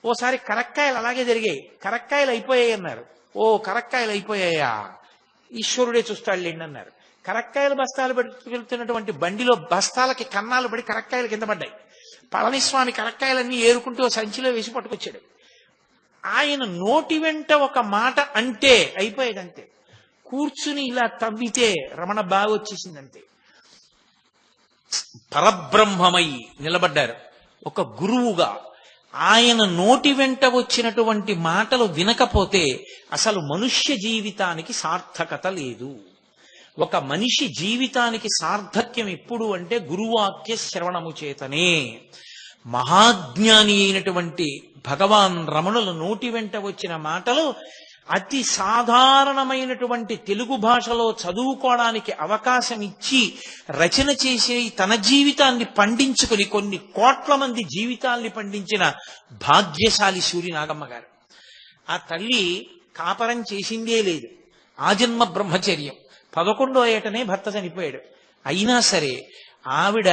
ఓసారి కరక్కాయలు అలాగే జరిగాయి. కరక్కాయలు అయిపోయాయి అన్నారు. ఓ కరక్కాయలు అయిపోయాయా, ఈశ్వరుడే చూస్తాడులేండి అన్నారు. కరక్కాయలు బస్తాలు పెట్టుకెళ్తున్నటువంటి బండిలో బస్తాలకి కన్నాలు పడి కరక్కాయలు కింద పడ్డాయి. పళనిస్వామి కరక్కాయలన్నీ ఏరుకుంటూ సంచిలో వేసి పట్టుకొచ్చాడు. ఆయన నోటి వెంట ఒక మాట అంటే అయిపోయేదంతే. కూర్చుని ఇలా తవ్వితే రమణ బాగా వచ్చేసిందంతే. పరబ్రహ్మమై నిలబడ్డారు ఒక గురువుగా. ఆయన నోటి వెంట వచ్చినటువంటి మాటలు వినకపోతే అసలు మనుష్య జీవితానికి సార్థకత లేదు. ఒక మనిషి జీవితానికి సార్థక్యం ఎప్పుడు అంటే గురువాక్య శ్రవణము చేతనే. మహాజ్ఞాని అయినటువంటి భగవాన్ రమణుల నోటి వెంట వచ్చిన మాటలు అతి సాధారణమైనటువంటి తెలుగు భాషలో చదువుకోవడానికి అవకాశం ఇచ్చి రచన చేసి తన జీవితాన్ని పండించుకుని కొన్ని కోట్ల మంది జీవితాల్ని పండించిన భాగ్యశాలి సూరి నాగమ్మ గారు. ఆ తల్లి కాపరం చేసిందే లేదు, ఆజన్మ బ్రహ్మచర్యం. 11వ ఏటనే భర్త చనిపోయాడు. అయినా సరే ఆవిడ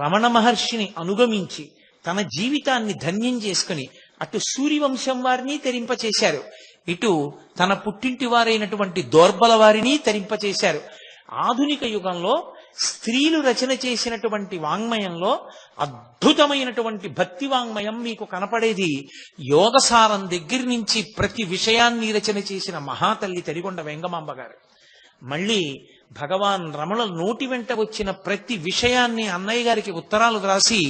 రమణ మహర్షిని అనుగమించి తన జీవితాన్ని ధన్యం చేసుకుని అటు సూర్యవంశం వారిని తరింపచేశారు, ఇటు తన పుట్టింటి వారైనటువంటి దోర్బల వారిని తరింపచేశారు. ఆధునిక యుగంలో స్త్రీలు రచన చేసినటువంటి వాంగ్మయంలో అద్భుతమైనటువంటి భక్తి వాంగ్మయం మీకు కనపడేది యోగసారం దగ్గర నుంచి ప్రతి విషయాన్ని రచన చేసిన మహాతల్లి తరిగొండ వెంగమాంబ గారు. మళ్ళీ భగవాన్ రమణ నోటి వెంట వచ్చిన ప్రతి విషయాన్ని అన్నయ్య గారికి ఉత్తరాలు రాసి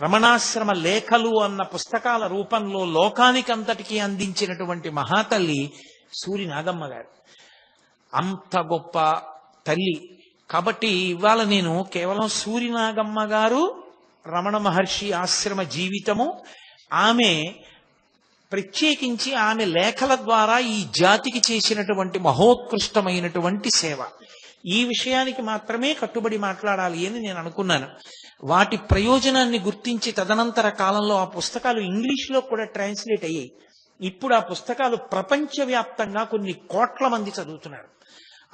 రమణాశ్రమ లేఖలు అన్న పుస్తకాల రూపంలో లోకానికంతటికీ అందించినటువంటి మహాతల్లి సూరి నాగమ్మ గారు. అంత గొప్ప తల్లి కాబట్టి ఇవాళ నేను కేవలం సూరినాగమ్మ గారు రమణ మహర్షి ఆశ్రమ జీవితము, ఆమె ప్రత్యేకించి ఆమె లేఖల ద్వారా ఈ జాతికి చేసినటువంటి మహోత్కృష్టమైనటువంటి సేవ, ఈ విషయానికి మాత్రమే కట్టుబడి మాట్లాడాలి అని నేను అనుకున్నాను. వాటి ప్రయోజనాన్ని గుర్తించి తదనంతర కాలంలో ఆ పుస్తకాలు ఇంగ్లీష్లో కూడా ట్రాన్స్లేట్ అయ్యాయి. ఇప్పుడు ఆ పుస్తకాలు ప్రపంచవ్యాప్తంగా కొన్ని కోట్ల మంది చదువుతున్నారు.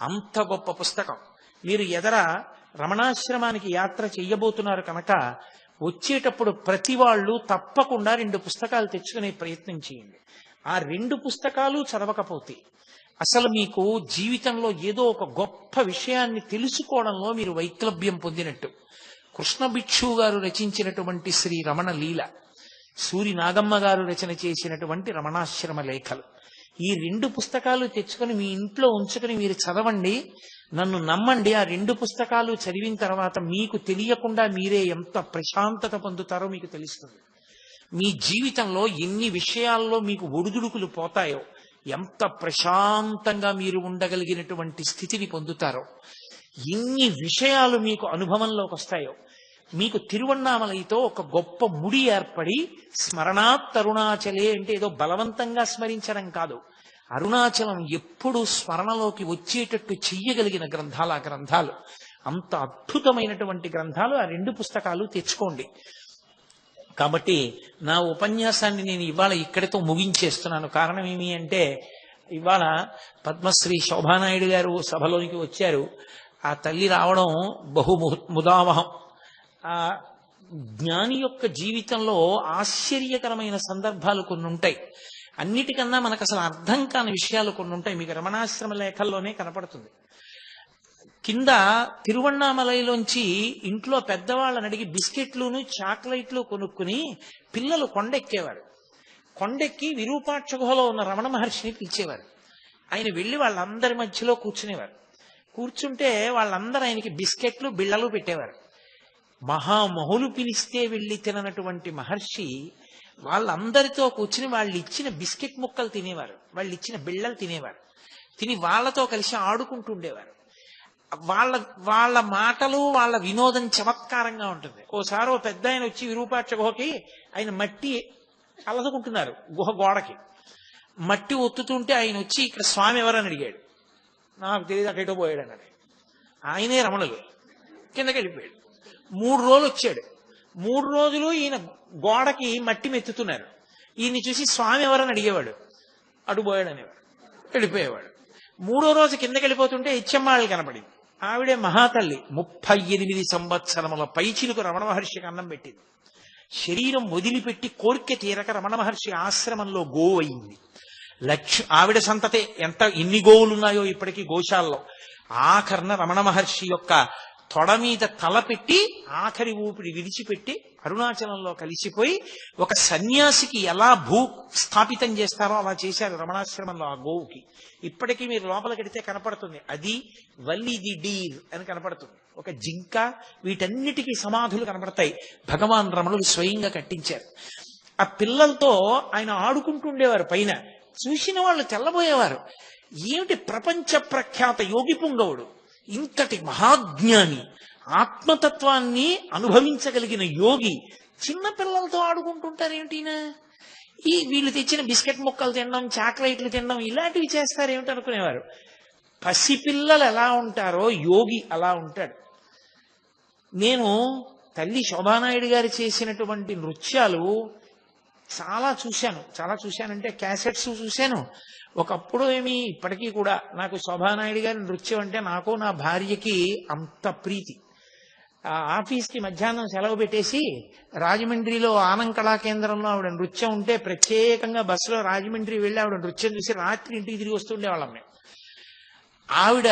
అంత గొప్ప పుస్తకం. మీరు ఎదర రమణాశ్రమానికి యాత్ర చెయ్యబోతున్నారు కనుక వచ్చేటప్పుడు ప్రతి వాళ్ళు తప్పకుండా 2 పుస్తకాలు తెచ్చుకునే ప్రయత్నం చేయండి. ఆ 2 పుస్తకాలు చదవకపోతే అసలు మీకు జీవితంలో ఏదో ఒక గొప్ప విషయాన్ని తెలుసుకోవడంలో మీరు వైక్లభ్యం పొందినట్టు. కృష్ణ భిక్షు గారు రచించినటువంటి శ్రీ రమణ లీల, సూరి నాగమ్మ గారు రచన చేసినటువంటి రమణాశ్రమ లేఖలు, ఈ 2 పుస్తకాలు తెచ్చుకొని మీ ఇంట్లో ఉంచుకొని మీరు చదవండి. నన్ను నమ్మండి, ఆ 2 పుస్తకాలు చదివిన తర్వాత మీకు తెలియకుండా మీరే ఎంత ప్రశాంతత పొందుతారో మీకు తెలుస్తుంది. మీ జీవితంలో ఎన్ని విషయాల్లో మీకు ఒడిదుడుకులు పోతాయో, ఎంత ప్రశాంతంగా మీరు ఉండగలిగినటువంటి స్థితిని పొందుతారో, ఎన్ని విషయాలు మీకు అనుభవంలోకి వస్తాయో. మీకు తిరువణ్ణామలైతో ఒక గొప్ప ముడి ఏర్పడి, స్మరణాత్ అరుణాచలే అంటే ఏదో బలవంతంగా స్మరించడం కాదు, అరుణాచలం ఎప్పుడు స్మరణలోకి వచ్చేటట్టు చెయ్యగలిగిన గ్రంథాలు ఆ గ్రంథాలు. అంత అద్భుతమైనటువంటి గ్రంథాలు. ఆ 2 పుస్తకాలు తెచ్చుకోండి. కాబట్టి నా ఉపన్యాసాన్ని నేను ఇవాళ ఇక్కడితో ముగించేస్తున్నాను. కారణం ఏమి అంటే, ఇవాళ పద్మశ్రీ శోభానాయుడు గారు సభలోనికి వచ్చారు. ఆ తల్లి రావడం బహు ముదావహం. ఆ జ్ఞాని యొక్క జీవితంలో ఆశ్చర్యకరమైన సందర్భాలు కొన్ని ఉంటాయి. అన్నిటికన్నా మనకు అసలు అర్థం కాని విషయాలు కొన్ని ఉంటాయి. మీకు రమణాశ్రమ లేఖల్లోనే కనపడుతుంది. కింద తిరువణ్ణామలైలోంచి ఇంట్లో పెద్దవాళ్ళని అడిగి బిస్కెట్లును చాక్లెట్లు కొనుక్కుని పిల్లలు కొండెక్కేవారు. కొండెక్కి విరూపాక్ష గుహలో ఉన్న రమణ మహర్షిని పిలిచేవారు. ఆయన వెళ్ళి వాళ్ళందరి మధ్యలో కూర్చునేవారు. కూర్చుంటే వాళ్ళందరూ ఆయనకి బిస్కెట్లు బిళ్ళలు పెట్టేవారు. మహామహులు పిలిస్తే వెళ్ళి తిననటువంటి మహర్షి వాళ్ళందరితో కూర్చుని వాళ్ళు ఇచ్చిన బిస్కెట్ ముక్కలు తినేవారు, వాళ్ళు ఇచ్చిన బిళ్ళలు తినేవారు. తిని వాళ్ళతో కలిసి ఆడుకుంటుండేవారు. వాళ్ళ వాళ్ళ మాటలు వాళ్ళ వినోదం చమత్కారంగా ఉంటుంది. ఓసారి ఓ పెద్ద ఆయన వచ్చి విరూపాక్ష గుహకి ఆయన మట్టి అలదుకుంటున్నారు. గుహ గోడకి మట్టి ఒత్తుతుంటే ఆయన వచ్చి ఇక్కడ స్వామి ఎవరని అడిగాడు. నాకు తెలియదు, అటేటో పోయాడు అన్నాడు. ఆయనే రమణులు. కిందకి వెళ్ళిపోయాడు. 3 రోజులు వచ్చాడు. 3 రోజులు ఈయన గోడకి మట్టి మెత్తుతున్నారు. ఈయన్ని చూసి స్వామి ఎవరని అడిగేవాడు, అడుపోయాడు అనేవాడు, వెళ్ళిపోయేవాడు. 3వ రోజు కిందకి వెళ్ళిపోతుంటే ఇచ్చమ్మాళ్ళు కనపడింది. ఆవిడే మహాతల్లి. 38 సంవత్సరముల పైచిలకు రమణ మహర్షికి అన్నం పెట్టింది. శరీరం వదిలిపెట్టి కోరిక తీరక రమణ మహర్షి ఆశ్రమంలో గోవు అయింది. ఆవిడ సంతతే ఎన్ని గోవులున్నాయో ఇప్పటికీ గోశాలలో. ఆఖరణ రమణ మహర్షి యొక్క తొడ మీద తల పెట్టి ఆఖరి ఊపిరి విడిచిపెట్టి అరుణాచలంలో కలిసిపోయి ఒక సన్యాసికి ఎలా స్థాపితం చేస్తారో అలా చేశారు రమణాశ్రమంలో ఆ గోవుకి. ఇప్పటికీ మీరు లోపలికెడితే కనపడుతుంది. అది వల్లి ది డీర్ అని కనపడుతుంది. ఒక జింక, వీటన్నిటికీ సమాధులు కనపడతాయి. భగవాన్ రమణులు స్వయంగా కట్టించారు. ఆ పిల్లలతో ఆయన ఆడుకుంటుండేవారు. పైన చూసిన వాళ్ళు తెల్లబోయేవారు. ఏమిటి ప్రపంచ ప్రఖ్యాత యోగి పుంగవుడు, ఇంతటి మహాజ్ఞాని, ఆత్మతత్వాన్ని అనుభవించగలిగిన యోగి చిన్న పిల్లలతో ఆడుకుంటుంటారేమిటినా? వీళ్ళు తెచ్చిన బిస్కెట్ ముక్కలు తినడం, చాక్లెట్లు తినడం, ఇలాంటివి చేస్తారేమిటి అనుకునేవారు. పసిపిల్లలు ఎలా ఉంటారో యోగి అలా ఉంటాడు. నేను తల్లి శోభానాయుడు గారు చేసినటువంటి నృత్యాలు చాలా చూశానంటే క్యాసెట్స్ చూశాను. ఒకప్పుడు ఇప్పటికీ కూడా నాకు శోభానాయుడు గారి నృత్యం అంటే నాకు నా భార్యకి అంత ప్రీతి. ఆఫీస్కి మధ్యాహ్నం సెలవు పెట్టేసి రాజమండ్రిలో ఆనం కళా కేంద్రంలో ఆవిడ నృత్యం ఉంటే ప్రత్యేకంగా బస్సులో రాజమండ్రి వెళ్ళి ఆవిడ నృత్యం చూసి రాత్రి ఇంటికి తిరిగి వస్తుండేవాళ్ళం మేము. ఆవిడ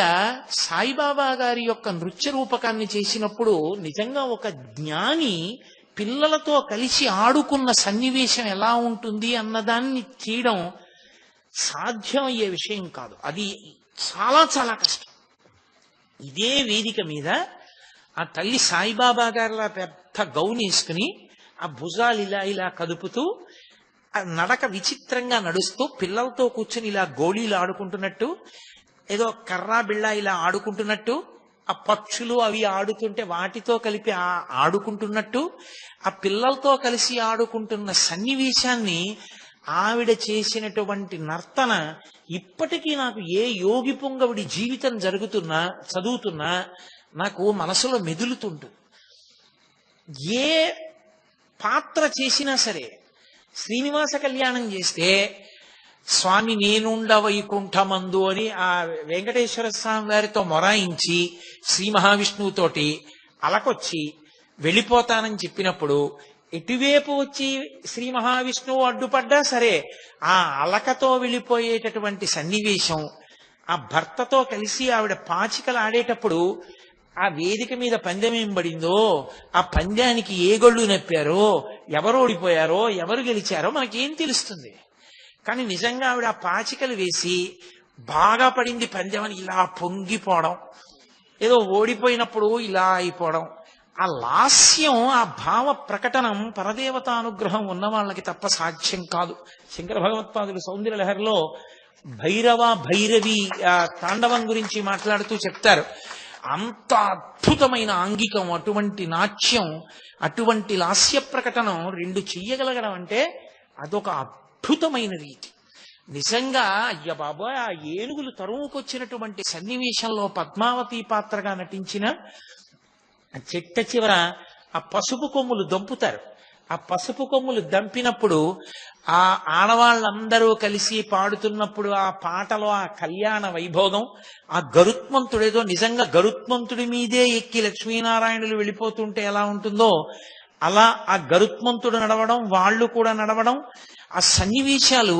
సాయిబాబా గారి యొక్క నృత్య రూపకాన్ని చేసినప్పుడు నిజంగా ఒక జ్ఞాని పిల్లలతో కలిసి ఆడుకున్న సన్నివేశం ఎలా ఉంటుంది అన్నదాన్ని తీయడం సాధ్యమయ్యే విషయం కాదు. అది చాలా చాలా కష్టం. ఇదే వేదిక మీద ఆ తల్లి సాయిబాబా గారిలా పెద్ద గౌన్ వేసుకుని ఆ భుజాలు ఇలా ఇలా కదుపుతూ ఆ నడక విచిత్రంగా నడుస్తూ పిల్లలతో కూర్చుని ఇలా గోళీలు ఆడుకుంటున్నట్టు, ఏదో కర్రా బిళ్ళ ఇలా ఆడుకుంటున్నట్టు ఆ పక్షులు అవి ఆడుతుంటే వాటితో కలిపి ఆడుకుంటున్నట్టు ఆ పిల్లలతో కలిసి ఆడుకుంటున్న సన్నివేశాన్ని ఆవిడ చేసినటువంటి నర్తన ఇప్పటికీ నాకు ఏ యోగి పుంగవుడి జీవితం చదువుతున్నా నాకు మనసులో మెదులుతుంటుంది. ఏ పాత్ర చేసినా సరే, శ్రీనివాస కళ్యాణం చేస్తే స్వామి నేనుండ వైకుంఠమందు అని ఆ వెంకటేశ్వర స్వామి వారితో మొరాయించి శ్రీ మహావిష్ణువుతోటి అలకొచ్చి వెళ్ళిపోతానని చెప్పినప్పుడు ఎటువైపు వచ్చి శ్రీ మహావిష్ణువు అడ్డుపడ్డా సరే ఆ అలకతో వెళ్ళిపోయేటటువంటి సన్నివేశం, ఆ భర్తతో కలిసి ఆవిడ పాచికలు ఆడేటప్పుడు ఆ వేదిక మీద పందెం ఏం పడిందో, ఆ పందెానికి ఏ గొళ్ళు నప్పారో, ఎవరు ఓడిపోయారో, ఎవరు గెలిచారో మనకేం తెలుస్తుంది. కానీ నిజంగా ఆవిడ ఆ పాచికలు వేసి బాగా పడింది పందెం అని ఇలా పొంగిపోవడం, ఏదో ఓడిపోయినప్పుడు ఇలా అయిపోవడం, ఆ లాస్యం, ఆ భావ ప్రకటనం పరదేవతానుగ్రహం ఉన్న వాళ్ళకి తప్ప సాధ్యం కాదు. శంకర భగవత్పాదులు సౌందర్య లహరిలో భైరవ భైరవి తాండవం గురించి మాట్లాడుతూ చెప్తారు. అంత అద్భుతమైన ఆంగికం, అటువంటి నాట్యం, అటువంటి లాస్య ప్రకటనం రెండు చెయ్యగలగడం అంటే అదొక అద్భుతమైన రీతి. నిజంగా అయ్య బాబోయ్, ఆ ఏనుగులు తరువుకొచ్చినటువంటి సన్నివేశంలో పద్మావతి పాత్రగా నటించిన చెట్ట చివర ఆ పసుపు కొమ్ములు దంపుతారు. ఆ పసుపు కొమ్ములు దంపినప్పుడు ఆ ఆడవాళ్ళందరూ కలిసి పాడుతున్నప్పుడు ఆ పాటలో ఆ కళ్యాణ వైభోగం, ఆ గరుత్మంతుడేదో నిజంగా గరుత్మంతుడి మీదే ఎక్కి లక్ష్మీనారాయణులు వెళ్ళిపోతుంటే ఎలా ఉంటుందో అలా ఆ గరుత్మంతుడు నడవడం, వాళ్ళు కూడా నడవడం, ఆ సన్నివేశాలు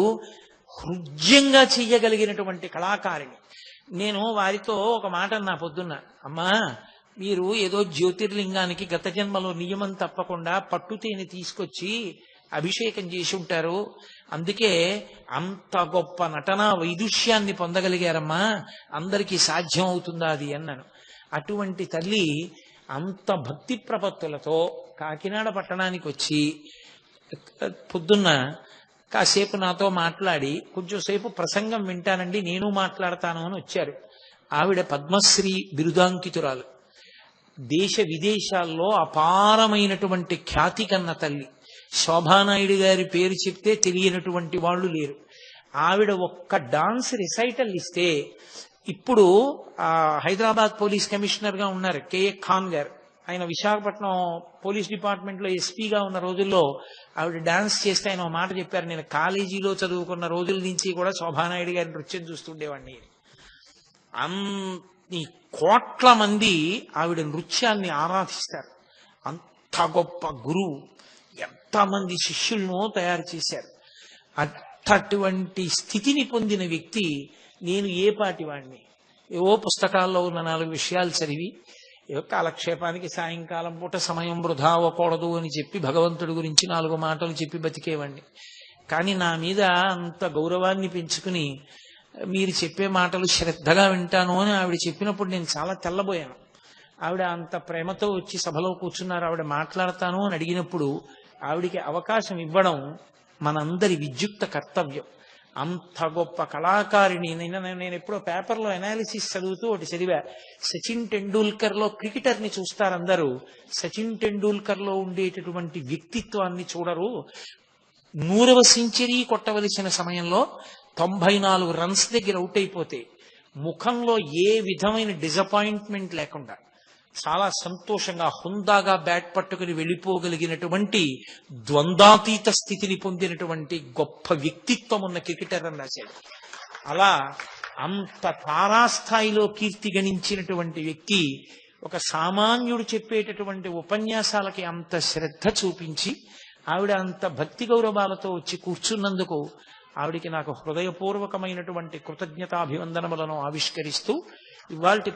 హృద్యంగా చెయ్యగలిగినటువంటి కళాకారిణి. నేను వారితో ఒక మాట అన్నా పొద్దున్న, అమ్మా మీరు ఏదో జ్యోతిర్లింగానికి గత జన్మలో నియమం తప్పకుండా పట్టుతేని తీసుకొచ్చి అభిషేకం చేసి ఉంటారు, అందుకే అంత గొప్ప నటనా వైదుష్యాన్ని పొందగలిగారమ్మా, అందరికీ సాధ్యం అవుతుందా అది అన్నాను. అటువంటి తల్లి అంత భక్తి ప్రపత్తులతో కాకినాడ పట్టణానికి వచ్చి పొద్దున్న కాసేపు నాతో మాట్లాడి కొంచెం సేపు ప్రసంగం వింటానండి, నేను మాట్లాడతాను అని వచ్చారు. ఆవిడ పద్మశ్రీ బిరుదాంకితురాలు, దేశ విదేశాల్లో అపారమైనటువంటి ఖ్యాతి కన్న తల్లి. శోభానాయుడు గారి పేరు చెప్తే తెలియనటువంటి వాళ్ళు లేరు. ఆవిడ ఒక్క డాన్స్ రిసైటల్ ఇస్తే, ఇప్పుడు హైదరాబాద్ పోలీస్ కమిషనర్ గా ఉన్నారు కేఏ ఖాన్ గారు, ఆయన విశాఖపట్నం పోలీస్ డిపార్ట్మెంట్ లో ఎస్పీగా ఉన్న రోజుల్లో ఆవిడ డాన్స్ చేస్తే ఆయన ఒక మాట చెప్పారు, నేను కాలేజీలో చదువుకున్న రోజుల నుంచి కూడా శోభానాయుడు గారి నృత్యం చూస్తుండేవాడిని. అన్ని కోట్ల మంది ఆవిడ నృత్యాన్ని ఆరాధిస్తారు. అంత గొప్ప గురువు, ఎంతమంది శిష్యులను తయారు చేశారు. అటువంటి స్థితిని పొందిన వ్యక్తి నేను ఏ పాటి వాడిని? ఏవో పుస్తకాల్లో ఉన్న 4 విషయాలు చదివి ఏవో కాలక్షేపానికి సాయంకాలం పూట సమయం వృధా అవ్వకూడదు అని చెప్పి భగవంతుడి గురించి 4 మాటలు చెప్పి బతికేవాడిని. కానీ నా మీద అంత గౌరవాన్ని పెంచుకుని మీరు చెప్పే మాటలు శ్రద్ధగా వింటాను అని ఆవిడ చెప్పినప్పుడు నేను చాలా తెల్లబోయాను. ఆవిడ అంత ప్రేమతో వచ్చి సభలో కూర్చున్నారు. ఆవిడ మాట్లాడతాను అని అడిగినప్పుడు ఆవిడికి అవకాశం ఇవ్వడం మనందరి విద్యుక్త కర్తవ్యం. అంత గొప్ప కళాకారిణి. నేను ఎప్పుడో పేపర్లో అనాలిసిస్ చదువుతూ ఒకటి చదివా, సచిన్ టెండూల్కర్ లో క్రికెటర్ ని చూస్తారు అందరూ, సచిన్ టెండూల్కర్ లో ఉండేటటువంటి వ్యక్తిత్వాన్ని చూడరు. 100వ సెంచరీ కొట్టవలసిన సమయంలో 94 రన్స్ దగ్గర అవుట్ అయిపోతే ముఖంలో ఏ విధమైన డిసప్పాయింట్మెంట్ లేకుండా చాలా సంతోషంగా హుందాగా బ్యాట్ పట్టుకుని వెళ్ళిపోగలిగినటువంటి ద్వంద్వాతీత స్థితిని పొందినటువంటి గొప్ప వ్యక్తిత్వం ఉన్న క్రికెటర్ అని రాశాడు. అలా అంత తారాస్థాయిలో కీర్తి గణించినటువంటి వ్యక్తి ఒక సామాన్యుడు చెప్పేటటువంటి ఉపన్యాసాలకి అంత శ్రద్ధ చూపించి ఆవిడ అంత భక్తి గౌరవాలతో వచ్చి కూర్చున్నందుకు ఆవిడికి నాకు హృదయపూర్వకమైనటువంటి కృతజ్ఞతాభివందనములను ఆవిష్కరిస్తూ ఇవాల్టి